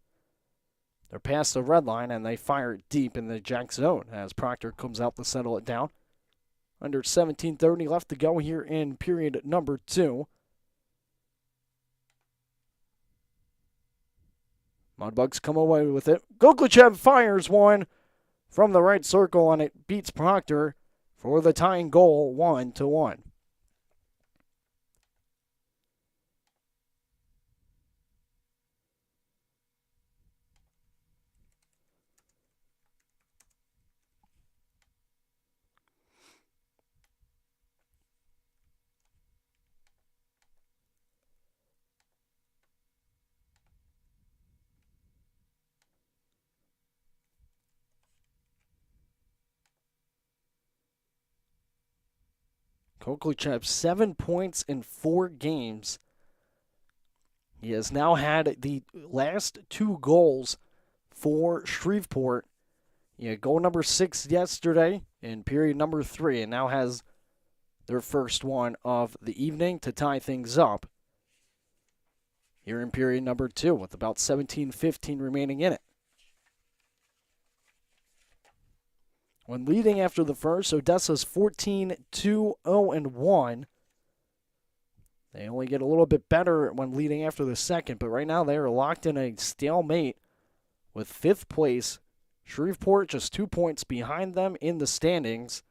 They're past the red line, and they fire it deep in the Jacks zone as Proctor comes out to settle it down. Under 17:30 left to go here in period number 2. Mudbugs come away with it. Goklichev fires one from the right circle, and it beats Proctor for the tying goal, 1-1. Koklichev, 7 points in 4 games. He has now had the last 2 goals for Shreveport. He had goal number 6 yesterday in period number 3, and now has their first one of the evening to tie things up here in period number 2 with about 17:15 remaining in it. When leading after the first, Odessa's 14-2-0-1. They only get a little bit better when leading after the second, but right now they are locked in a stalemate with 5th place. Shreveport just 2 points behind them in the standings.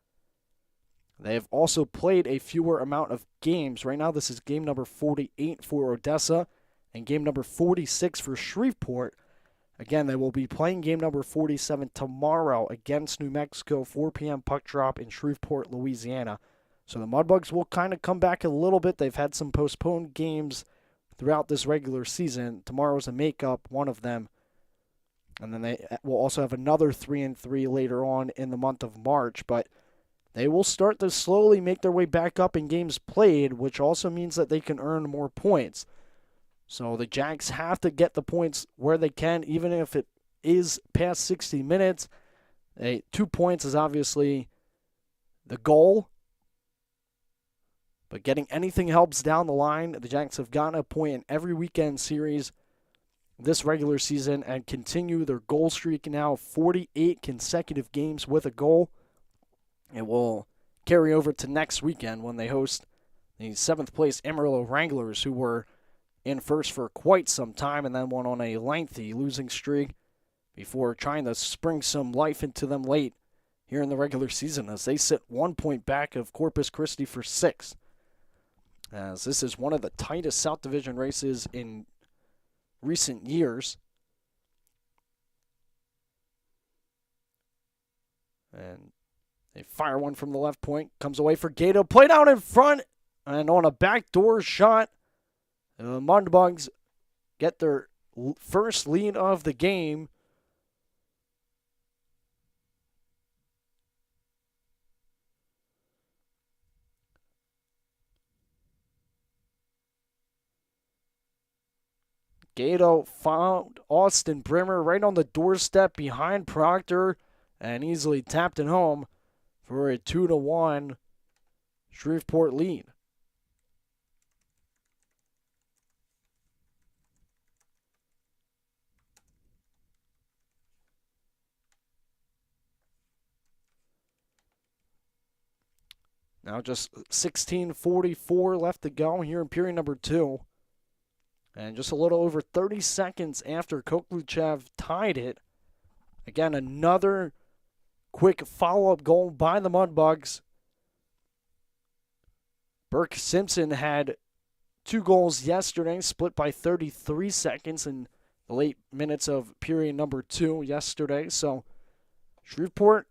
They have also played a fewer amount of games. Right now this is game number 48 for Odessa and game number 46 for Shreveport. Again, they will be playing game number 47 tomorrow against New Mexico, 4 p.m. puck drop in Shreveport, Louisiana. So the Mudbugs will kind of come back a little bit. They've had some postponed games throughout this regular season. Tomorrow's a makeup, one of them. And then they will also have another 3-3 later on in the month of March. But they will start to slowly make their way back up in games played, which also means that they can earn more points. So the Jacks have to get the points where they can, even if it is past 60 minutes. 2 points is obviously the goal. But getting anything helps down the line. The Jacks have gotten a point in every weekend series this regular season and continue their goal streak now, 48 consecutive games with a goal. It will carry over to next weekend when they host the 7th place Amarillo Wranglers, who were in first for quite some time and then went on a lengthy losing streak before trying to spring some life into them late here in the regular season as they sit 1 point back of Corpus Christi for 6th. As this is one of the tightest South Division races in recent years. And they fire one from the left point, comes away for Gato, played out in front, and on a backdoor shot, the Mudbugs get their first lead of the game. Gato found Austin Brimmer right on the doorstep behind Proctor and easily tapped it home for a 2-1 Shreveport lead. Now just 16:44 left to go here in period number 2. And just a little over 30 seconds after Kokluchev tied it. Again, another quick follow-up goal by the Mudbugs. Burke Simpson had 2 goals yesterday, split by 33 seconds in the late minutes of period number 2 yesterday. So Shreveport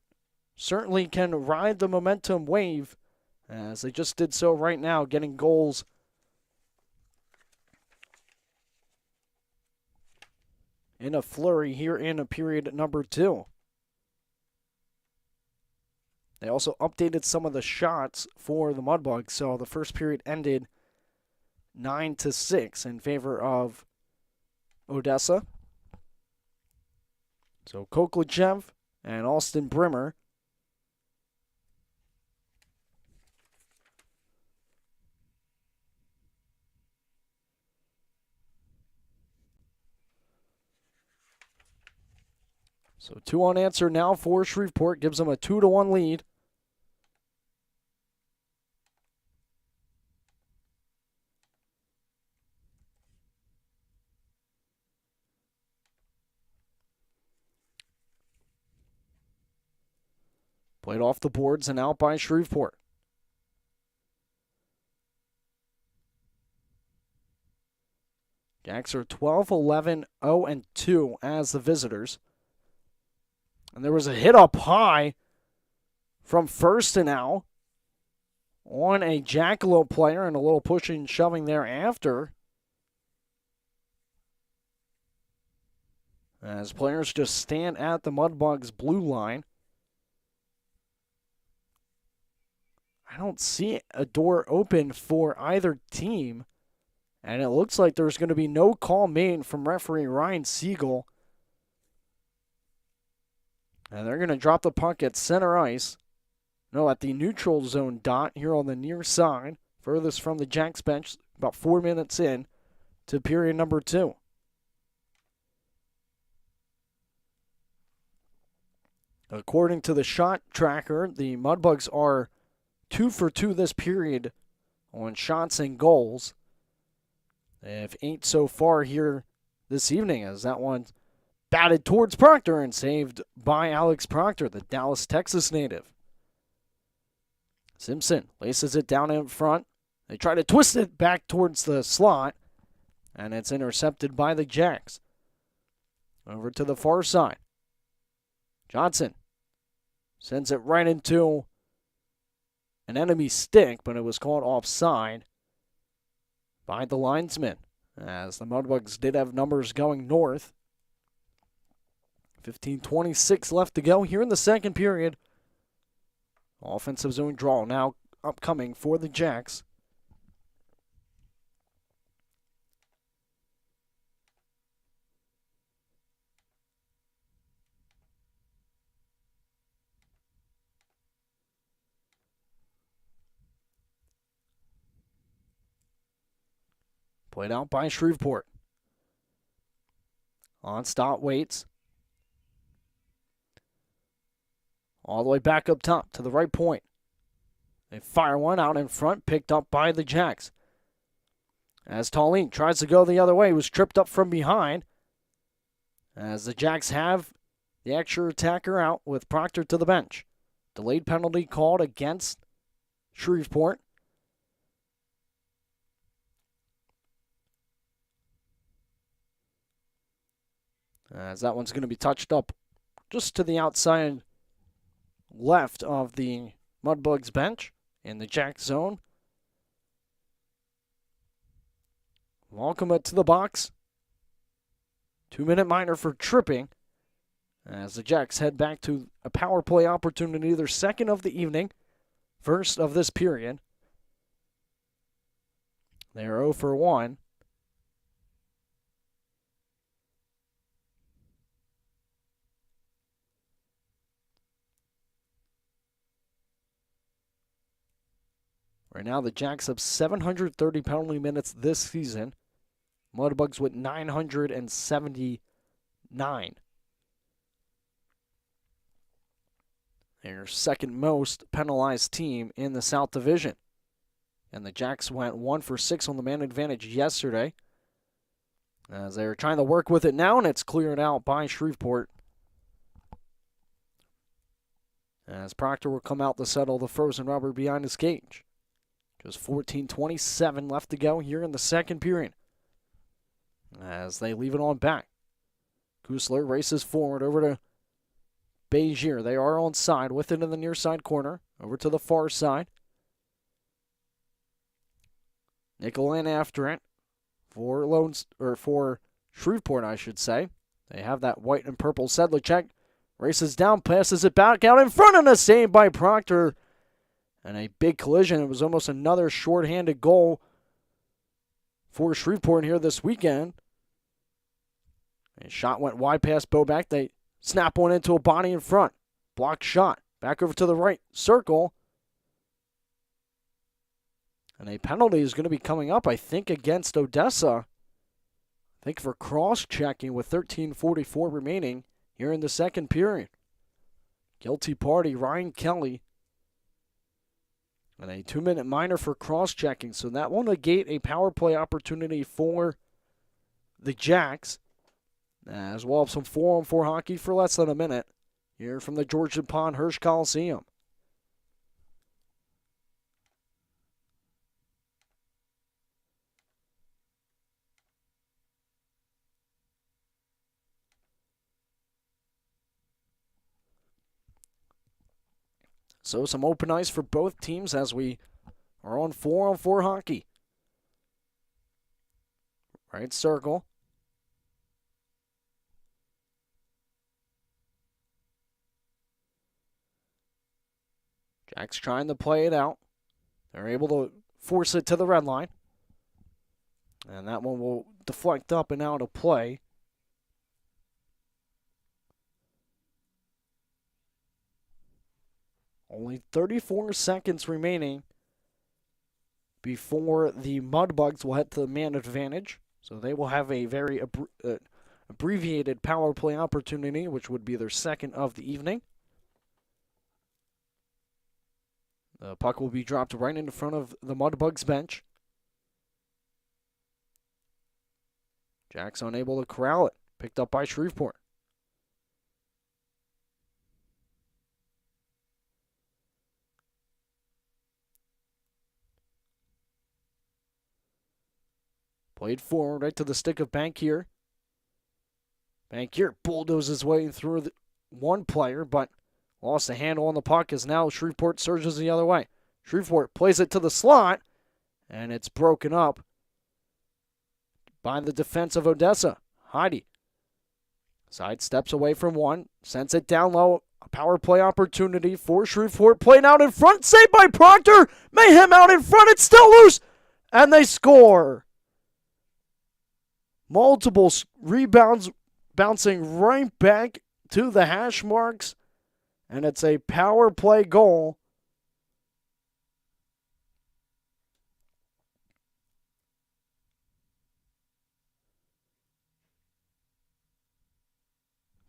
certainly can ride the momentum wave, as they just did so right now, getting goals in a flurry here in period number 2. They also updated some of the shots for the Mudbugs, so the first period ended 9-6 in favor of Odessa. So Koklachev and Austin Brimmer So 2 unanswered now for Shreveport, gives them a 2-1 lead. Played off the boards and out by Shreveport. Jacks are 12-11, 0-2 as the visitors. And there was a hit up high from Firstenau on a Jackalope player, and a little pushing and shoving there after, as players just stand at the Mudbugs blue line. I don't see a door open for either team, and it looks like there's going to be no call made from referee Ryan Siegel. And they're going to drop the puck at center ice. No, at the neutral zone dot here on the near side, furthest from the Jacks bench, about 4 minutes in to period number 2. According to the shot tracker, the Mudbugs are 2 for 2 this period on shots and goals. They have 8 so far here this evening, as that one batted towards Proctor and saved by Alex Proctor, the Dallas, Texas native. Simpson laces it down in front. They try to twist it back towards the slot, and it's intercepted by the Jacks. Over to the far side. Johnson sends it right into an enemy stick, but it was called offside by the linesman, as the Mudbugs did have numbers going north. 15:26 left to go here in the second period. Offensive zone draw now upcoming for the Jacks. Played out by Shreveport. On stop waits. All the way back up top to the right point. They fire one out in front, picked up by the Jacks. As Tallene tries to go the other way, was tripped up from behind. As the Jacks have the extra attacker out with Proctor to the bench. Delayed penalty called against Shreveport. As that one's going to be touched up just to the outside left of the Mudbugs bench in the Jack zone. Welcome it to the box. 2-minute minor for tripping, as the Jacks head back to a power play opportunity, their second of the evening, first of this period. They are 0 for 1. Right now, the Jacks have 730 penalty minutes this season. Mudbugs with 979. They're second most penalized team in the South Division. And the Jacks went 1 for 6 on the man advantage yesterday, as they're trying to work with it now, and it's cleared out by Shreveport. As Proctor will come out to settle the frozen rubber behind his cage. Just 14:27 left to go here in the second period. As they leave it on back. Kusler races forward over to Bezier. They are on side with it in the near side corner. Over to the far side. Nickel in after it for Shreveport, I should say. They have that white and purple. Sedlicek races down, passes it back out in front, and a save by Proctor. And a big collision. It was almost another shorthanded goal for Shreveport here this weekend. A shot went wide past Boback. They snap one into a body in front. Blocked shot. Back over to the right circle. And a penalty is going to be coming up, I think, against Odessa. I think for cross-checking with 13:44 remaining here in the second period. Guilty party, Ryan Kelly. And a 2-minute minor for cross-checking. So that will negate a power play opportunity for the Jacks. As well as some 4-on-4 hockey for less than a minute here from the Georgian Pond Hirsch Coliseum. So some open ice for both teams as we are on 4-on-4 hockey. Right circle. Jack's trying to play it out. They're able to force it to the red line. And that one will deflect up and out of play. Only 34 seconds remaining before the Mudbugs will head to the man advantage. So they will have a very abbreviated power play opportunity, which would be their second of the evening. The puck will be dropped right in front of the Mudbugs bench. Jack's unable to corral it. Picked up by Shreveport. Played forward right to the stick of Bankier. Bankier bulldozes his way through one player, but lost a handle on the puck as now Shreveport surges the other way. Shreveport plays it to the slot, and it's broken up by the defense of Odessa. Heidi side steps away from one, sends it down low. A power play opportunity for Shreveport. Played out in front, saved by Proctor. Mayhem out in front, it's still loose, and they score. Multiple rebounds bouncing right back to the hash marks. And it's a power play goal.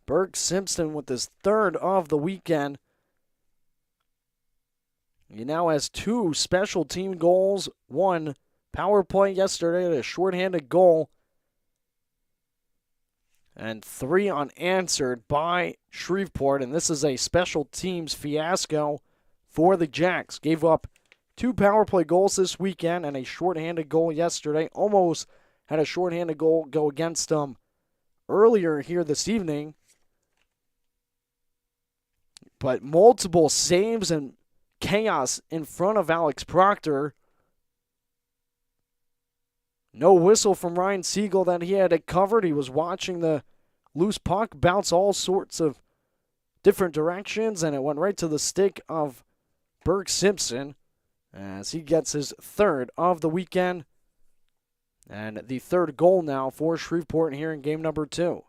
Burke Simpson with his third of the weekend. He now has 2 special team goals, 1 power play yesterday, a shorthanded goal, and 3 unanswered by Shreveport. And this is a special teams fiasco for the Jacks. Gave up 2 power play goals this weekend and a shorthanded goal yesterday. Almost had a shorthanded goal go against them earlier here this evening. But multiple saves and chaos in front of Alex Proctor. No whistle from Ryan Siegel that he had it covered. He was watching the loose puck bounce all sorts of different directions, and it went right to the stick of Burke Simpson as he gets his third of the weekend and the third goal now for Shreveport here in game number 2.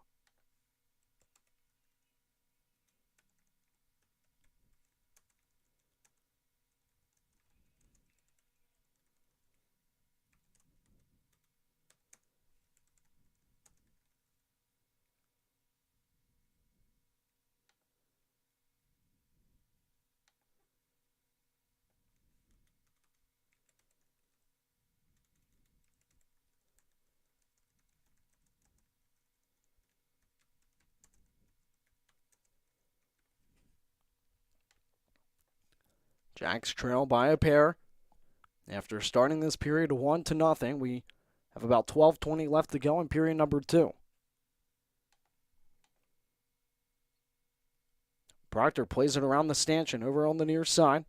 Jacks trail by a pair. After starting this period 1-0, we have about 12:20 left to go in period number 2. Proctor plays it around the stanchion over on the near side.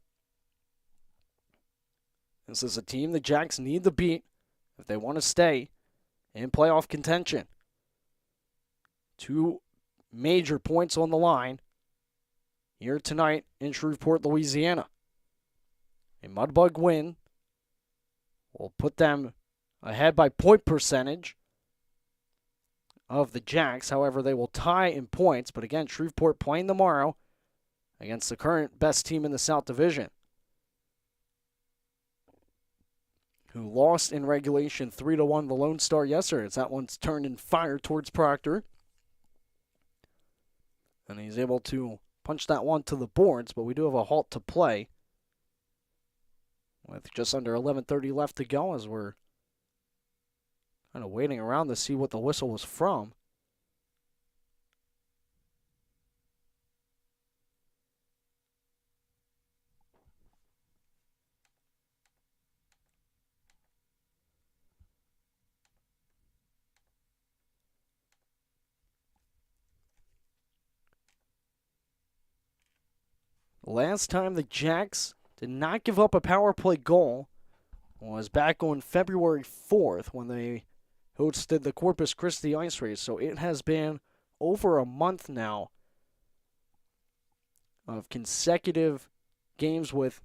This is a team the Jacks need to beat if they want to stay in playoff contention. 2 major points on the line here tonight in Shreveport, Louisiana. A Mudbug win will put them ahead by point percentage of the Jacks. However, they will tie in points. But again, Shreveport playing tomorrow against the current best team in the South Division, who lost in regulation 3-1 the Lone Star yesterday. As that one's turned in fire towards Proctor. And he's able to punch that one to the boards, but we do have a halt to play with just under 11:30 left to go as we're kind of waiting around to see what the whistle was from. Last time the Jacks did not give up a power play goal was back on February 4th when they hosted the Corpus Christi Ice Race. So it has been over a month now of consecutive games with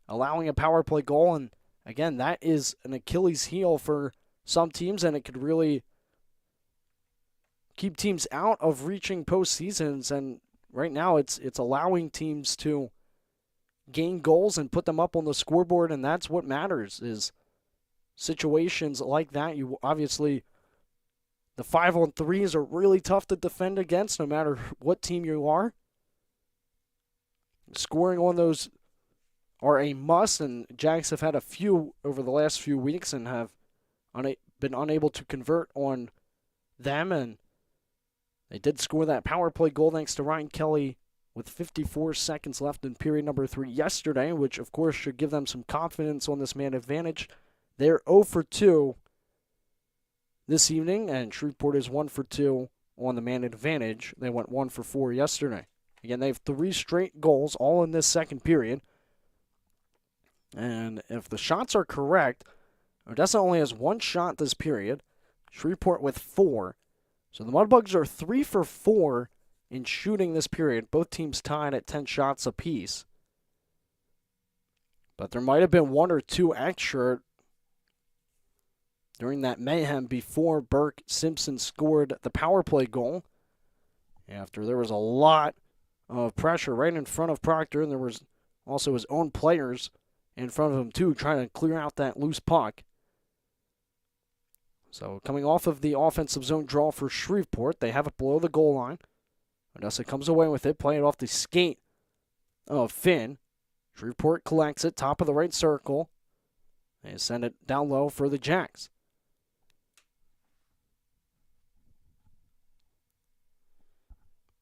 allowing a power play goal. And again, that is an Achilles heel for some teams, and it could really keep teams out of reaching postseasons. And right now it's allowing teams to gain goals and put them up on the scoreboard, and that's what matters is situations like that. You obviously, the 5-on-3s are really tough to defend against no matter what team you are. Scoring on those are a must, and Jacks have had a few over the last few weeks and have been unable to convert on them, and they did score that power play goal thanks to Ryan Kelly with 54 seconds left in period number 3 yesterday, which of course should give them some confidence on this man advantage. They're 0 for 2 this evening, and Shreveport is 1 for 2 on the man advantage. They went 1 for 4 yesterday. Again, they have 3 straight goals, all in this second period. And if the shots are correct, Odessa only has 1 shot this period, Shreveport with 4. So the Mudbugs are 3 for 4 in shooting this period. Both teams tied at 10 shots apiece. But there might have been 1 or 2 extra during that mayhem before Burke Simpson scored the power play goal. After there was a lot of pressure right in front of Proctor, and there was also his own players in front of him too, trying to clear out that loose puck. So coming off of the offensive zone draw for Shreveport, they have it below the goal line. Odessa comes away with it, playing it off the skate of Finn. Shreveport collects it, top of the right circle. They send it down low for the Jacks.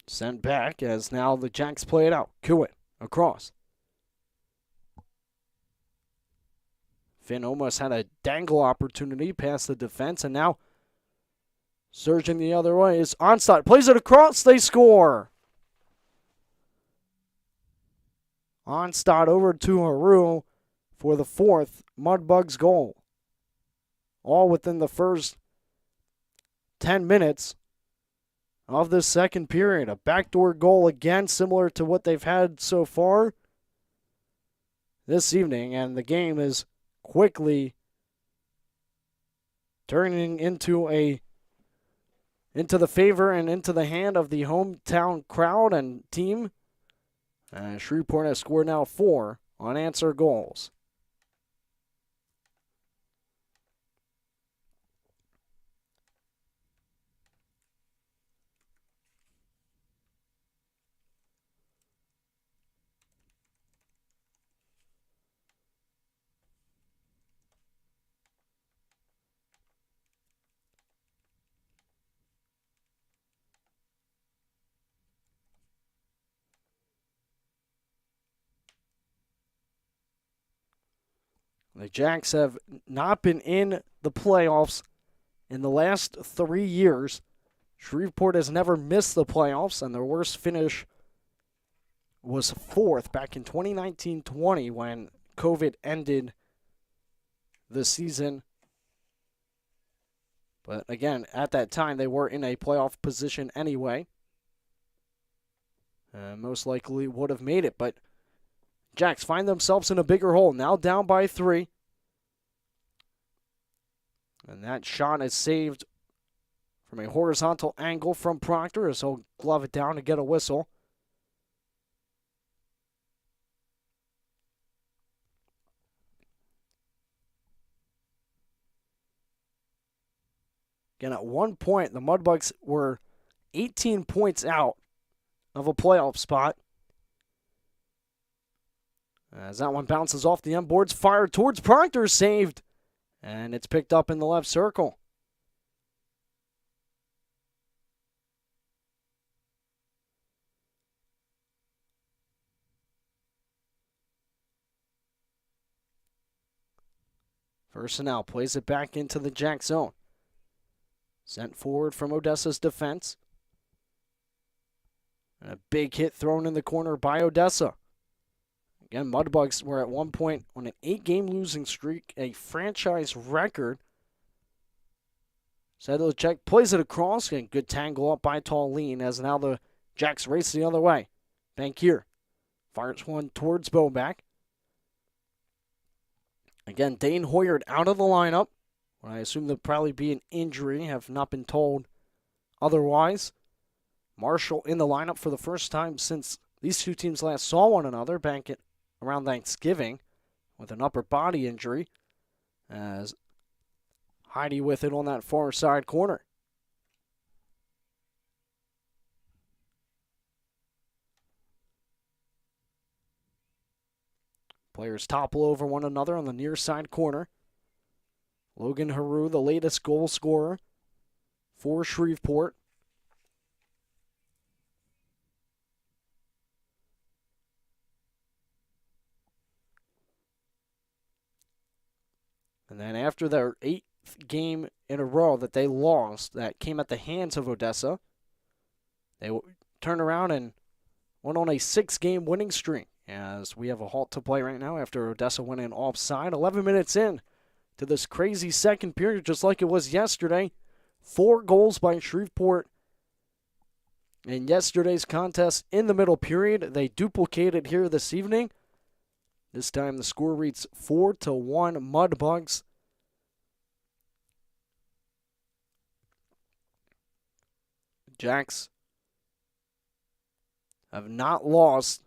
Sent back as now the Jacks play it out. Kuit across. Finn almost had a dangle opportunity past the defense, and now surging the other way is Onstad. Plays it across, they score! Onstad over to Haru for the 4th Mudbugs goal. All within the first 10 minutes of this second period. A backdoor goal again, similar to what they've had so far this evening, and the game is quickly turning into the favor and into the hand of the hometown crowd and team. Shreveport has scored now 4 unanswered goals. The Jacks have not been in the playoffs in the last 3 years. Shreveport has never missed the playoffs, and their worst finish was 4th back in 2019-20 when COVID ended the season. But again, at that time, they were in a playoff position anyway. Most likely would have made it, but Jacks find themselves in a bigger hole, now down by 3. And that shot is saved from a horizontal angle from Proctor, as he'll glove it down to get a whistle. Again, at one point, the Mudbugs were 18 points out of a playoff spot. As that one bounces off the end boards, fired towards Proctor, saved. And it's picked up in the left circle. Personnel plays it back into the Jack zone. Sent forward from Odessa's defense. And a big hit thrown in the corner by Odessa. Again, Mudbugs were at one point on an 8-game losing streak, a franchise record. Sedlicek plays it across, and good tangle up by Tallene as now the Jacks race the other way. Bankier fires one towards Boback. Again, Dane Hoyard out of the lineup. I assume there'll probably be an injury, have not been told otherwise. Marshall in the lineup for the first time since these two teams last saw one another back at around Thanksgiving with an upper body injury, as Heidi with it on that far side corner. Players topple over one another on the near side corner. Logan Haru, the latest goal scorer for Shreveport. And then after their 8th game in a row that they lost, that came at the hands of Odessa, they turned around and went on a 6-game winning streak. As we have a halt to play right now after Odessa went in offside. 11 minutes in to this crazy second period, just like it was yesterday. 4 goals by Shreveport in yesterday's contest in the middle period. They duplicated here this evening. This time the score reads 4-1 Mudbugs. Jacks have not lost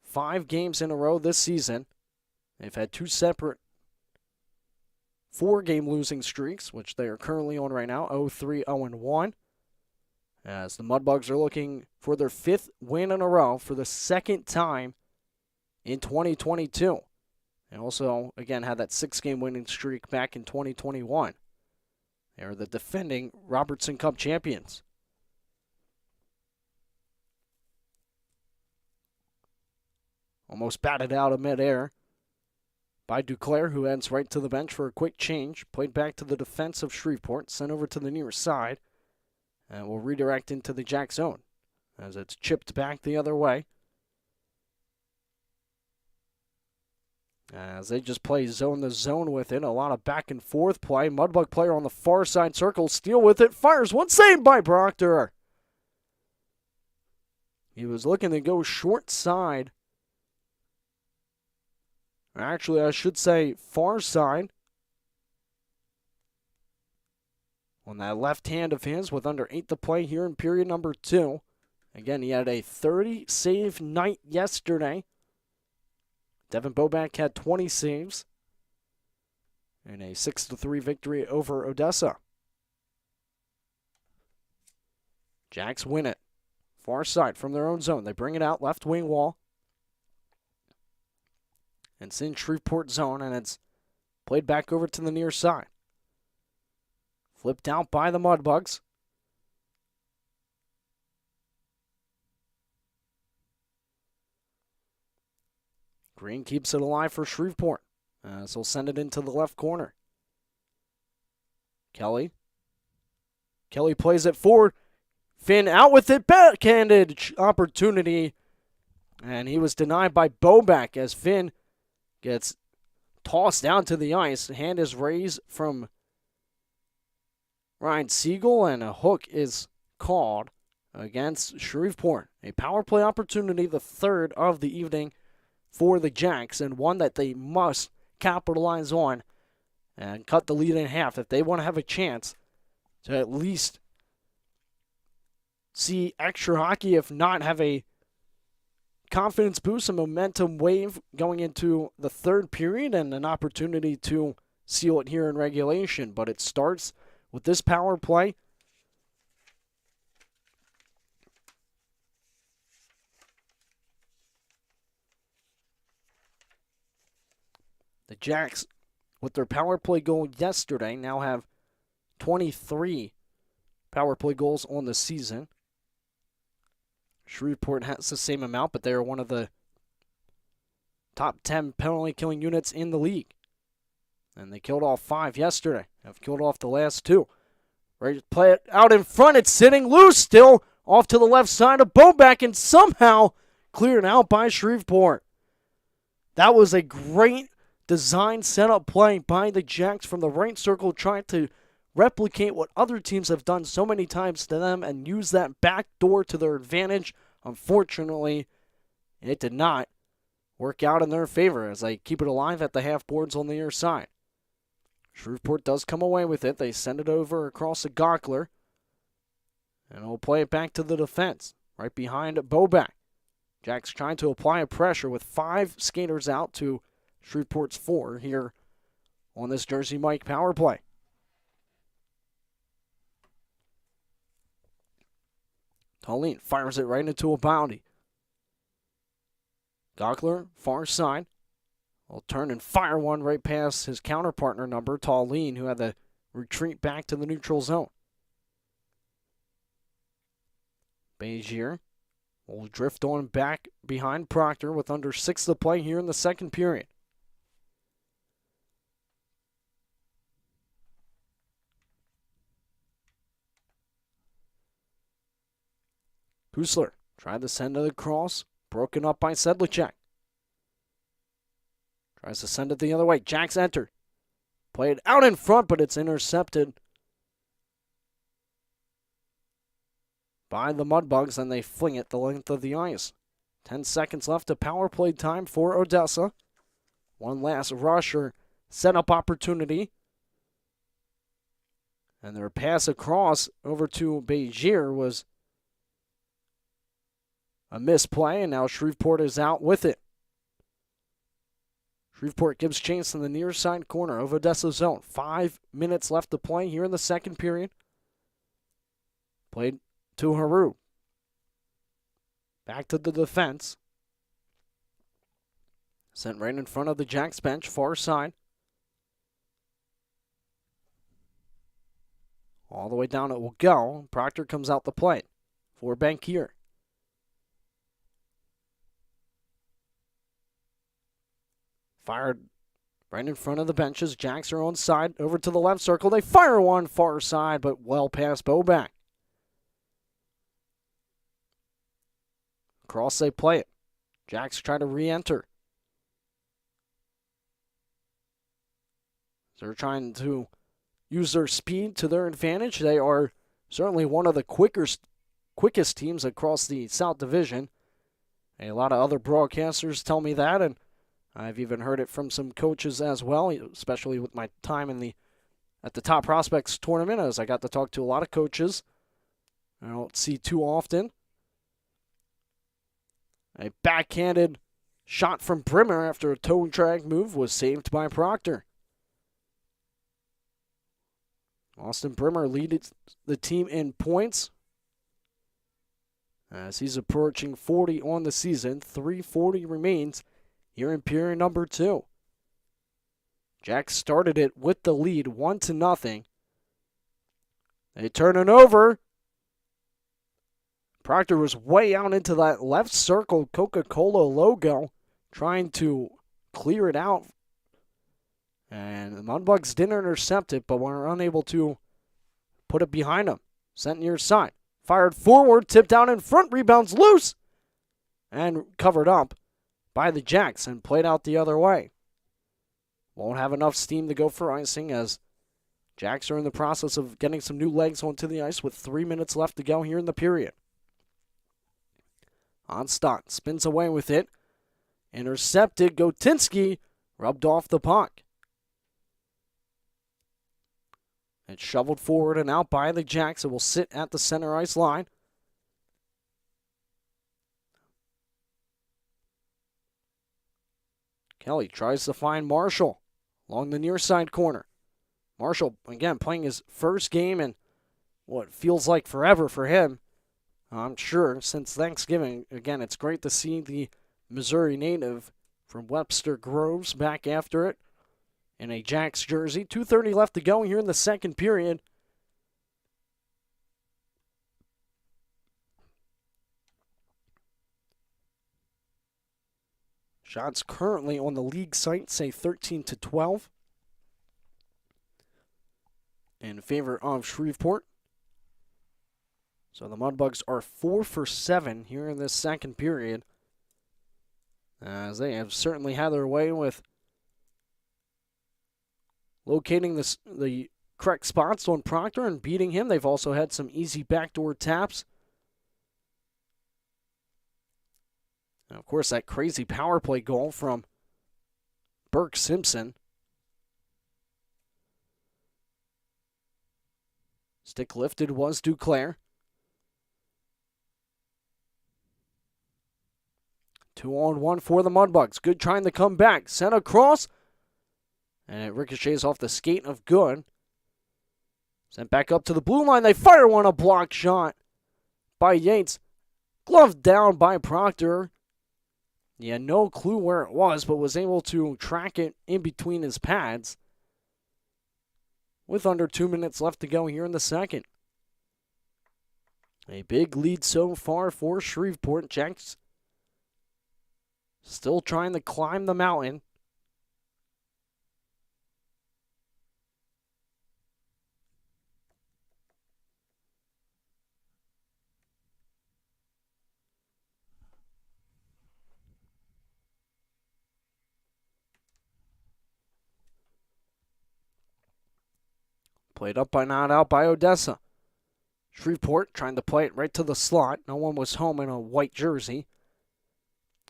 5 games in a row this season. They've had 2 separate 4-game losing streaks, which they are currently on right now, 0-3, 0-1. As the Mudbugs are looking for their 5th win in a row for the 2nd time in 2022. They also, again, had that 6-game winning streak back in 2021. They are the defending Robertson Cup champions. Almost batted out of midair by Duclair, who heads right to the bench for a quick change. Played back to the defense of Shreveport, sent over to the near side, and will redirect into the Jack zone as it's chipped back the other way. As they just play zone to zone with it, a lot of back and forth play. Mudbug player on the far side circle, steal with it, fires one, saved by Proctor. He was looking to go short side. Actually, I should say far side. On that left hand of his with under 8 to play here in period number 2. Again, he had a 30-save night yesterday. Devin Boback had 20 saves in a 6-3 victory over Odessa. Jacks win it. Far side from their own zone. They bring it out left wing wall. It's in Shreveport zone, and it's played back over to the near side. Flipped out by the Mudbugs. Green keeps it alive for Shreveport. So he'll send it into the left corner. Kelly. Kelly plays it forward. Finn out with it. Backhanded opportunity. And he was denied by Bobak as Finn gets tossed down to the ice. Hand is raised from Ryan Siegel, and a hook is called against Shreveport. A power play opportunity, the third of the evening for the Jacks, and one that they must capitalize on and cut the lead in half if they want to have a chance to at least see extra hockey, if not have a confidence boost, a momentum wave going into the third period, and an opportunity to seal it here in regulation. But it starts with this power play. The Jacks, with their power play goal yesterday, now have 23 power play goals on the season. Shreveport has the same amount, but they are one of the top 10 penalty killing units in the league. And they killed off 5 yesterday. Have killed off the last 2. Ready to play it out in front. It's sitting loose still off to the left side of Bobak and somehow cleared out by Shreveport. That was a great design setup play by the Jacks from the right circle, trying to replicate what other teams have done so many times to them and use that back door to their advantage. Unfortunately, it did not work out in their favor as they keep it alive at the half boards on the near side. Shreveport does come away with it. They send it over across the Gockler, and will play it back to the defense, right behind Bobak. Jacks trying to apply a pressure with 5 skaters out to Shreveport's 4 here on this Jersey Mike power play. Tallene fires it right into a bounty. Gockler, far side, will turn and fire one right past his counterpartner number, Tallene, who had to retreat back to the neutral zone. Bezier will drift on back behind Proctor with under 6 to play here in the second period. Kusler tried to send it across, broken up by Sedlicek. Tries to send it the other way. Jacks enter. Played out in front, but it's intercepted by the Mudbugs, and they fling it the length of the ice. 10 seconds left of power play time for Odessa. One last rush or setup opportunity. And their pass across over to Bezier was a misplay, and now Shreveport is out with it. Shreveport gives chase in the near side corner of Odessa's zone. 5 minutes left to play here in the second period. Played to Haru. Back to the defense. Sent right in front of the Jacks bench, far side. All the way down it will go. Proctor comes out the plate for Bankier. Fired right in front of the benches. Jacks are on side, over to the left circle. They fire one far side, but well past Bobak. Cross, they play it. Jacks try to re-enter. They're trying to use their speed to their advantage. They are certainly one of the quickest teams across the South Division. A lot of other broadcasters tell me that, and I've even heard it from some coaches as well, especially with my time at the Top Prospects tournament, as I got to talk to a lot of coaches I don't see too often. A backhanded shot from Brimmer after a toe drag move was saved by Proctor. Austin Brimmer leads the team in points as he's approaching 40 on the season. 3:40 remains here in period number 2. Jacks started it with the lead, 1-0. They turn it over. Proctor was way out into that left circle Coca-Cola logo. trying to clear it out. And the Mudbugs didn't intercept it, but were unable to put it behind them. Sent near side. Fired forward, tipped down in front, rebounds loose. And covered up by the Jacks and played out the other way. Won't have enough steam to go for icing as Jacks are in the process of getting some new legs onto the ice with 3 minutes left to go here in the period. Onstadt spins away with it. Intercepted. Gotinski rubbed off the puck. It's shoveled forward and out by the Jacks. It will sit at the center ice line. Kelly tries to find Marshall along the near side corner. Marshall, again, playing his first game in what feels like forever for him. I'm sure since Thanksgiving. Again, it's great to see the Missouri native from Webster Groves back after it in a Jacks jersey. 2:30 left to go here in the second period. Shots currently on the league site say 13-12 in favor of Shreveport. So the Mudbugs are 4 for 7 here in this second period, as they have certainly had their way with locating the correct spots on Proctor and beating him. They've also had some easy backdoor taps. And of course, that crazy power play goal from Burke Simpson. Stick lifted was Duclair. 2-on-1 for the Mudbugs. Good trying to come back. Sent across. And it ricochets off the skate of Good. Sent back up to the blue line. They fire one, a block shot by Yates. Gloved down by Proctor. He had no clue where it was, but was able to track it in between his pads with under 2 minutes left to go here in the second. A big lead so far for Shreveport. Jacks still trying to climb the mountain. Played up by not out by Odessa. Shreveport trying to play it right to the slot. No one was home in a white jersey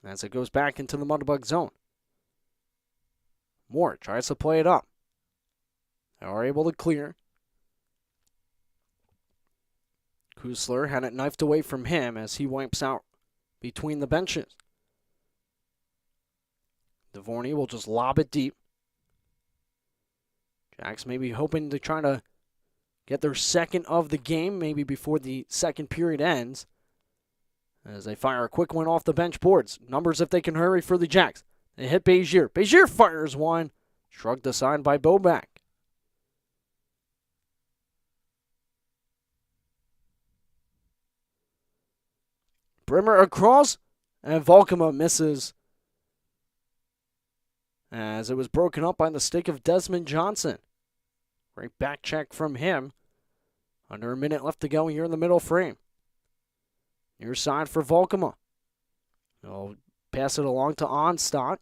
as it goes back into the Mudbug zone. Moore tries to play it up. They are able to clear. Kusler had it knifed away from him as he wipes out between the benches. Devorny will just lob it deep. Jacks maybe hoping to try to get their second of the game, maybe before the second period ends, as they fire a quick one off the bench boards. Numbers if they can hurry for the Jacks. They hit Bezier. Bezier fires one. Shrugged aside by Boback. Brimmer across, and Volkema misses as it was broken up by the stick of Desmond Johnson. Great back check from him. Under a minute left to go here in the middle frame. Near side for Volkema. He'll pass it along to Onstadt.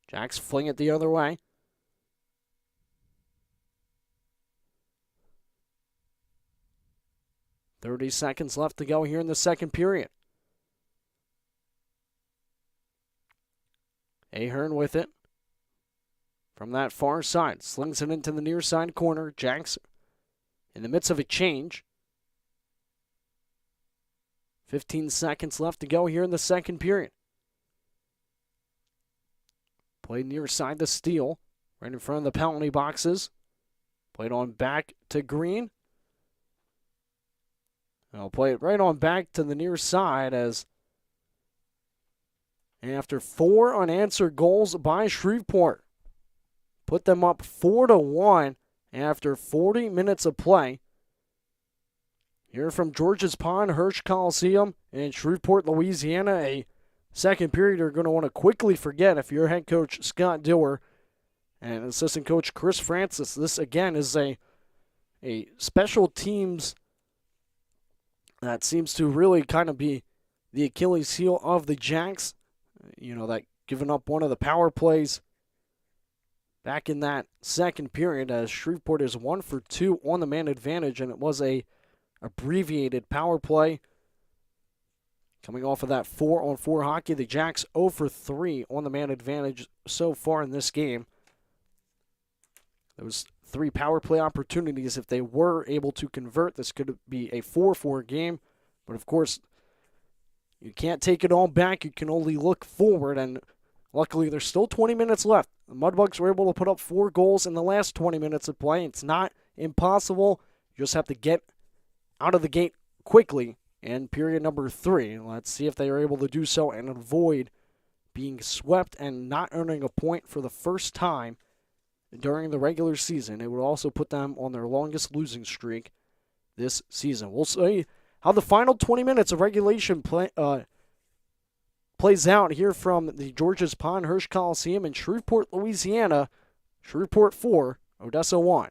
Jacks fling it the other way. .30 seconds left to go here in the second period. Ahern with it. From that far side. Slings it into the near side corner. Jacks in the midst of a change. 15 seconds left to go here in the second period. Played near side to Steele. Right in front of the penalty boxes. Played on back to Green. And I'll play it right on back to the near side as after 4 unanswered goals by Shreveport, put them up 4-1 after 40 minutes of play. here from George's Pond, Hirsch Coliseum in Shreveport, Louisiana. A second period you're going to want to quickly forget if you're head coach Scott Diller and assistant coach Chris Francis. This, again, is a special teams that seems to really kind of be the Achilles heel of the Jacks. That giving up one of the power plays back in that second period as Shreveport is 1 for 2 on the man advantage, and it was a abbreviated power play. Coming off of that 4-on-4 hockey, the Jacks 0 for 3 on the man advantage so far in this game. Those 3 power play opportunities, if they were able to convert, this could be a 4-4 game. But of course, you can't take it all back. You can only look forward, and luckily there's still 20 minutes left. The Mudbugs were able to put up 4 goals in the last 20 minutes of play. It's not impossible. You just have to get out of the gate quickly in period number 3. Let's see if they are able to do so and avoid being swept and not earning a point for the first time during the regular season. It would also put them on their longest losing streak this season. We'll see how the final 20 minutes of regulation plays out here from the George's Pond Hirsch Coliseum in Shreveport, Louisiana. Shreveport 4, Odessa 1.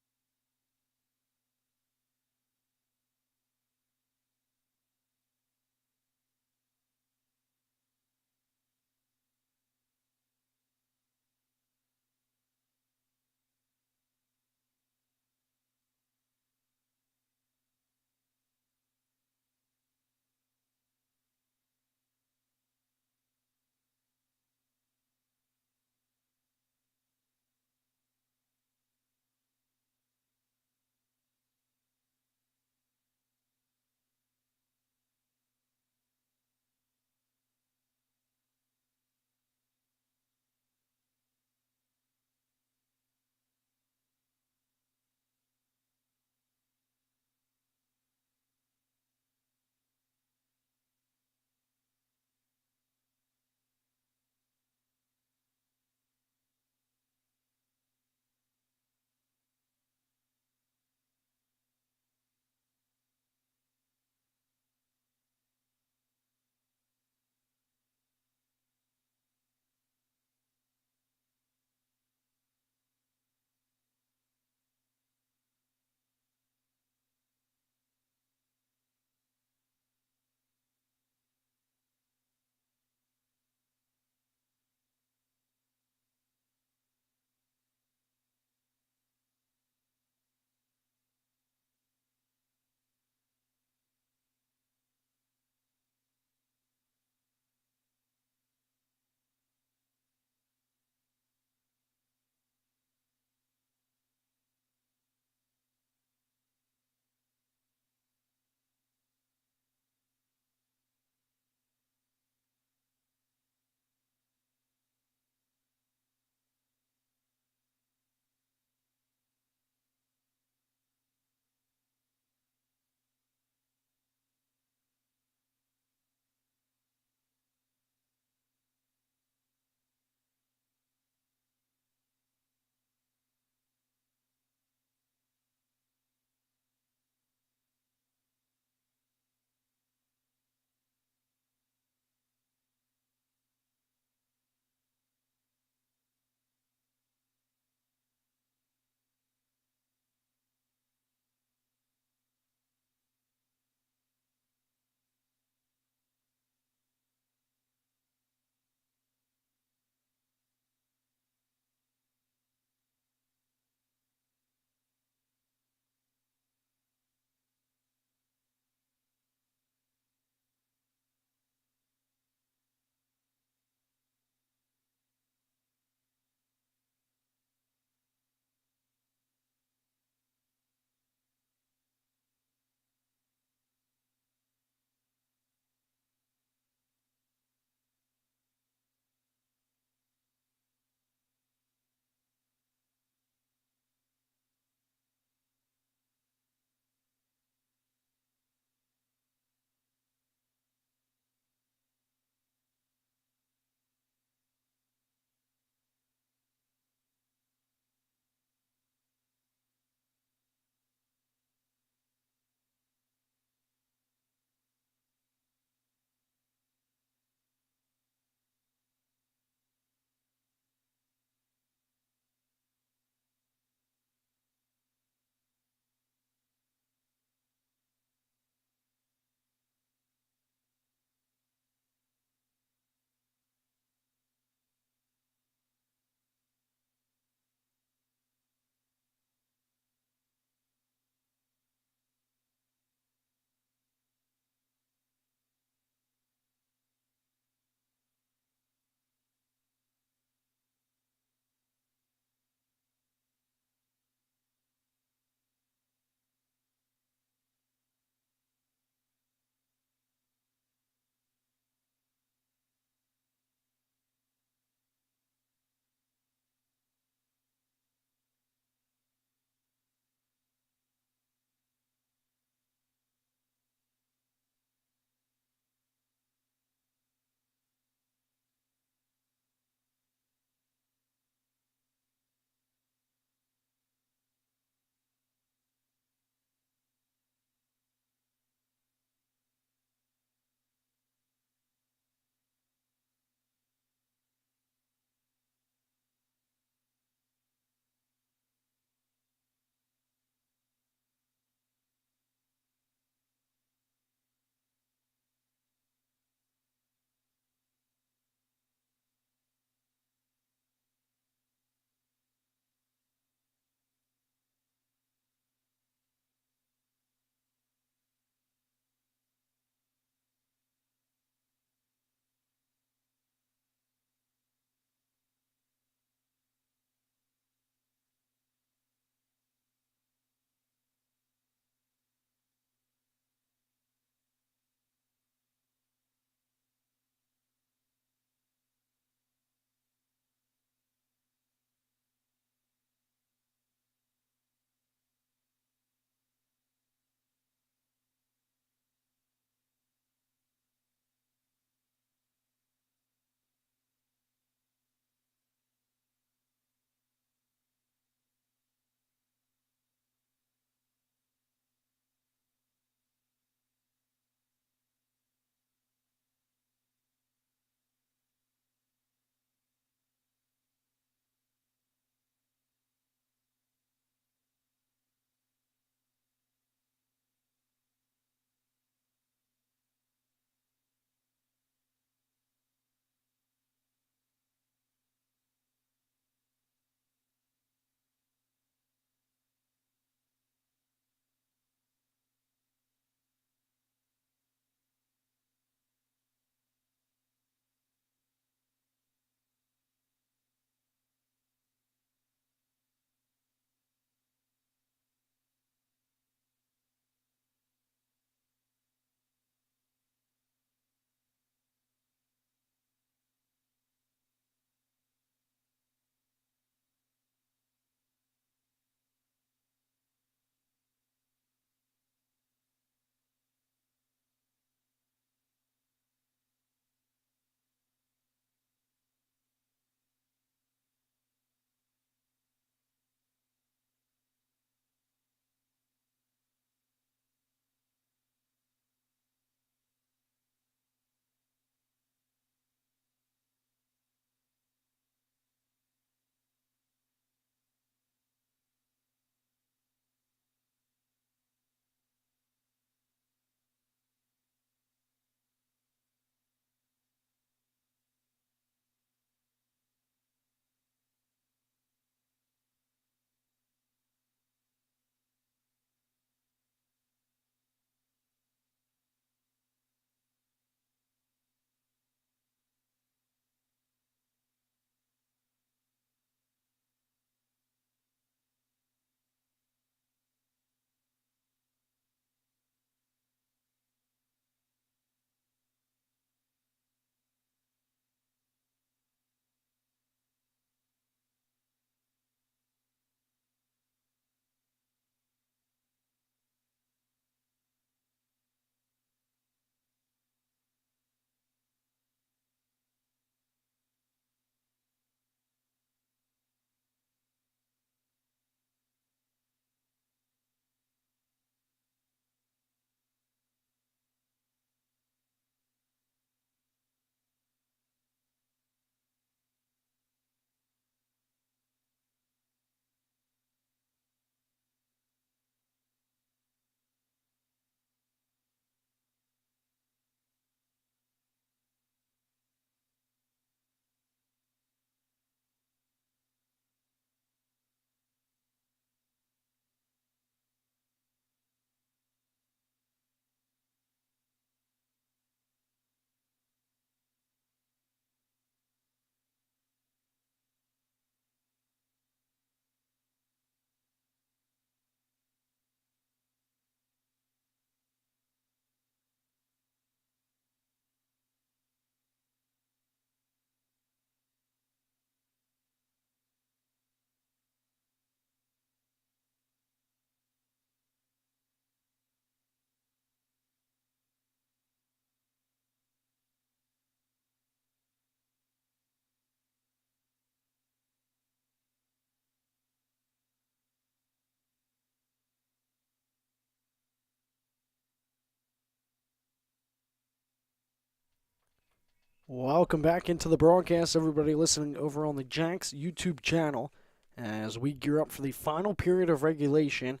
Welcome back into the broadcast, everybody listening over on the Jacks YouTube channel as we gear up for the final period of regulation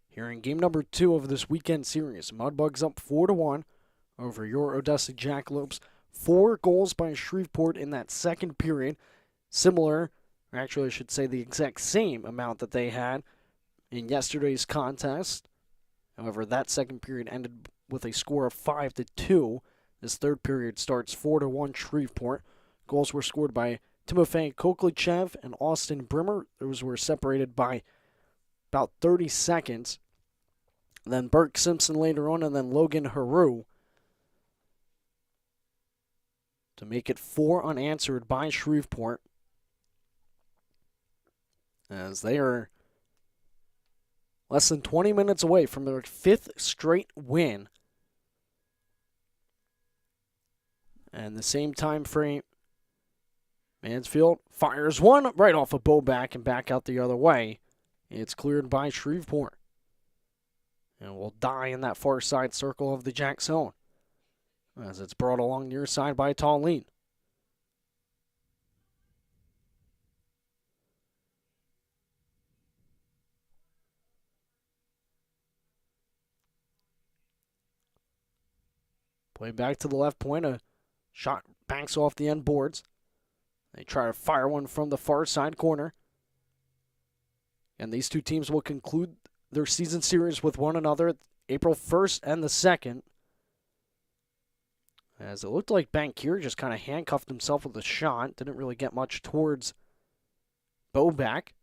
here in game number 2 of this weekend series. Mudbugs up 4-1 over your Odessa Jackalopes. 4 goals by Shreveport in that second period. Similar, or actually I should say the exact same amount that they had in yesterday's contest. However, that second period ended with a score of 5-2. This third period starts 4-1 Shreveport. Goals were scored by Timofey Koklichev and Austin Brimmer. Those were separated by about 30 seconds. Then Burke Simpson later on, and then Logan Haru to make it 4 unanswered by Shreveport, as they are less than 20 minutes away from their 5th straight win. And the same time frame, Mansfield fires one right off a Bowback and back out the other way. It's cleared by Shreveport, and will die in that far side circle of the Jack zone as it's brought along near side by Tallene. Play back to the left point. A shot banks off the end boards. They try to fire one from the far side corner. And these two teams will conclude their season series with one another April 1st and the 2nd. As it looked like Bankier just kind of handcuffed himself with a shot. Didn't really get much towards Bowback,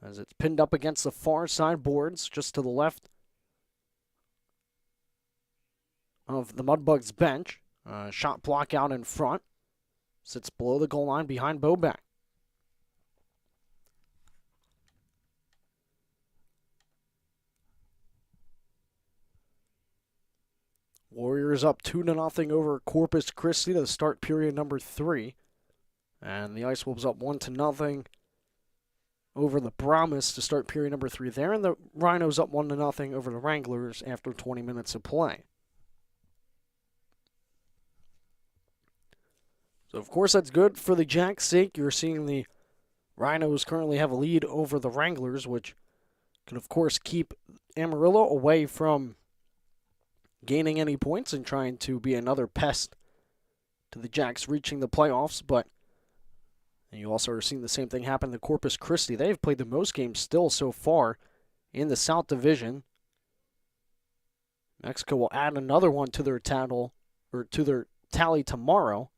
as it's pinned up against the far side boards just to the left of the Mudbugs bench. Shot block out in front. Sits below the goal line behind Bowback. Warriors up 2-0 over Corpus Christi to start period number 3. And the Ice Wolves up 1-0 over the Brahmas to start period number 3 there. And the Rhinos up 1-0 over the Wranglers after 20 minutes of play. So, of course, that's good for the Jacks' sake. You're seeing the Rhinos currently have a lead over the Wranglers, which can, of course, keep Amarillo away from gaining any points and trying to be another pest to the Jacks reaching the playoffs. But you also are seeing the same thing happen to Corpus Christi. They've played the most games still so far in the South Division. Mexico will add another one to their tally tomorrow.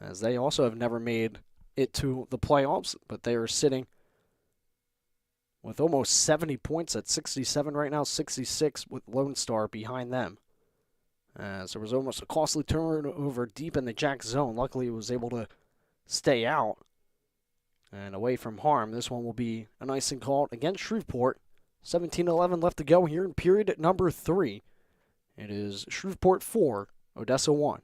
As they also have never made it to the playoffs, but they are sitting with almost 70 points at 67 right now, 66 with Lone Star behind them. As there was almost a costly turnover deep in the Jack zone. Luckily, it was able to stay out and away from harm. This one will be an icing call against Shreveport. 17-11 left to go here in period number 3. It is Shreveport 4, Odessa 1.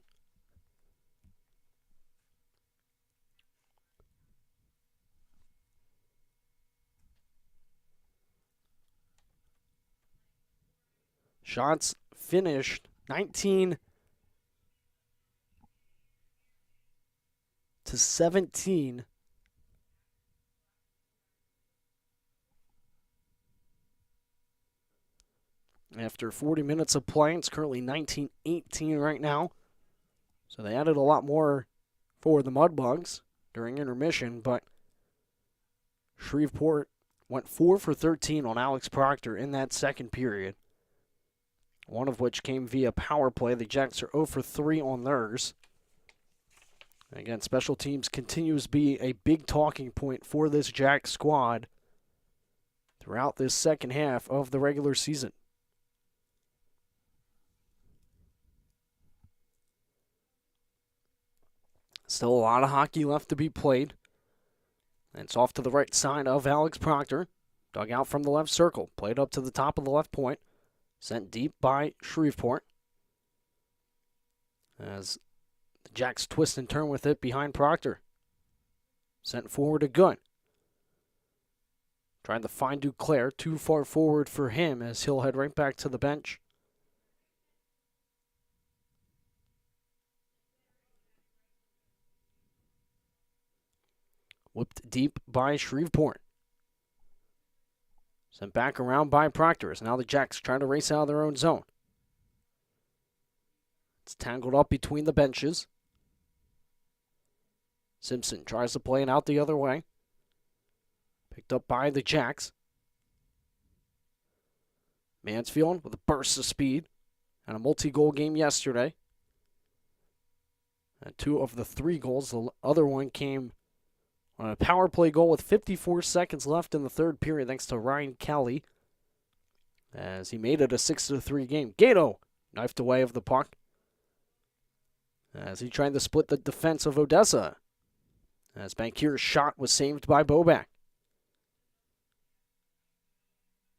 Shots finished 19-17 after 40 minutes of play. It's currently 19-18 right now. So they added a lot more for the Mudbugs during intermission, but Shreveport went 4 for 13 on Alex Proctor in that second period, one of which came via power play. The Jacks are 0 for 3 on theirs. Again, special teams continues to be a big talking point for this Jack squad throughout this second half of the regular season. Still a lot of hockey left to be played. And it's off to the right side of Alex Proctor. Dug out from the left circle. Played up to the top of the left point. Sent deep by Shreveport. As the Jacks twist and turn with it behind Proctor. Sent forward to Gunn. Trying to find Duclair, too far forward for him as he'll head right back to the bench. Whipped deep by Shreveport. Sent back around by Proctor. As now the Jacks trying to race out of their own zone. It's tangled up between the benches. Simpson tries to play it out the other way. Picked up by the Jacks. Mansfield with a burst of speed and a multi-goal game yesterday. And 2 of the 3 goals, the other one came on a power play goal with 54 seconds left in the third period thanks to Ryan Kelly as he made it a 6-3 game. Gato knifed away of the puck as he tried to split the defense of Odessa. As Bankier's shot was saved by Bobak.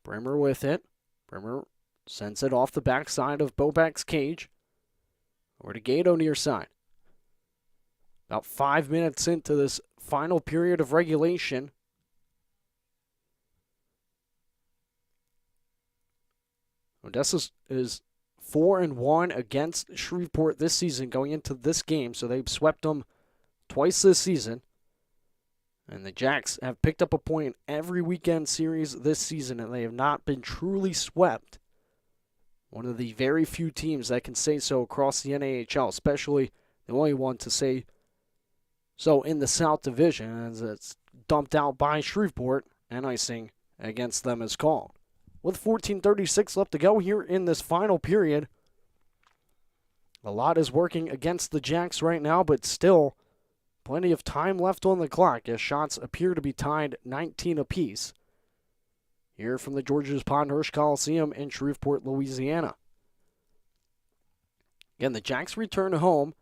Brimmer with it. Brimmer sends it off the backside of Bobak's cage. Over to Gato near side. About 5 minutes into this final period of regulation. Odessa is 4-1 against Shreveport this season going into this game, so they've swept them twice this season. And the Jacks have picked up a point in every weekend series this season, and they have not been truly swept. One of the very few teams that can say so across the NAHL, especially the only one to say so in the South Division, as it's dumped out by Shreveport, and icing against them is called. With 14:36 left to go here in this final period, a lot is working against the Jacks right now, but still plenty of time left on the clock as shots appear to be tied 19 apiece. Here from the Georges Pond Hirsch Coliseum in Shreveport, Louisiana. Again, the Jacks return home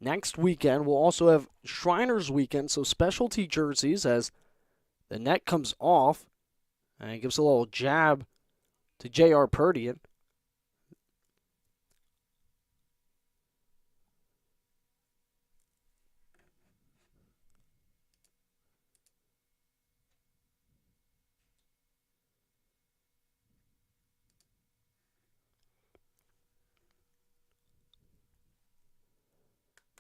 next weekend. We'll also have Shriners weekend, so specialty jerseys as the net comes off. And he gives a little jab to J.R. Purdian.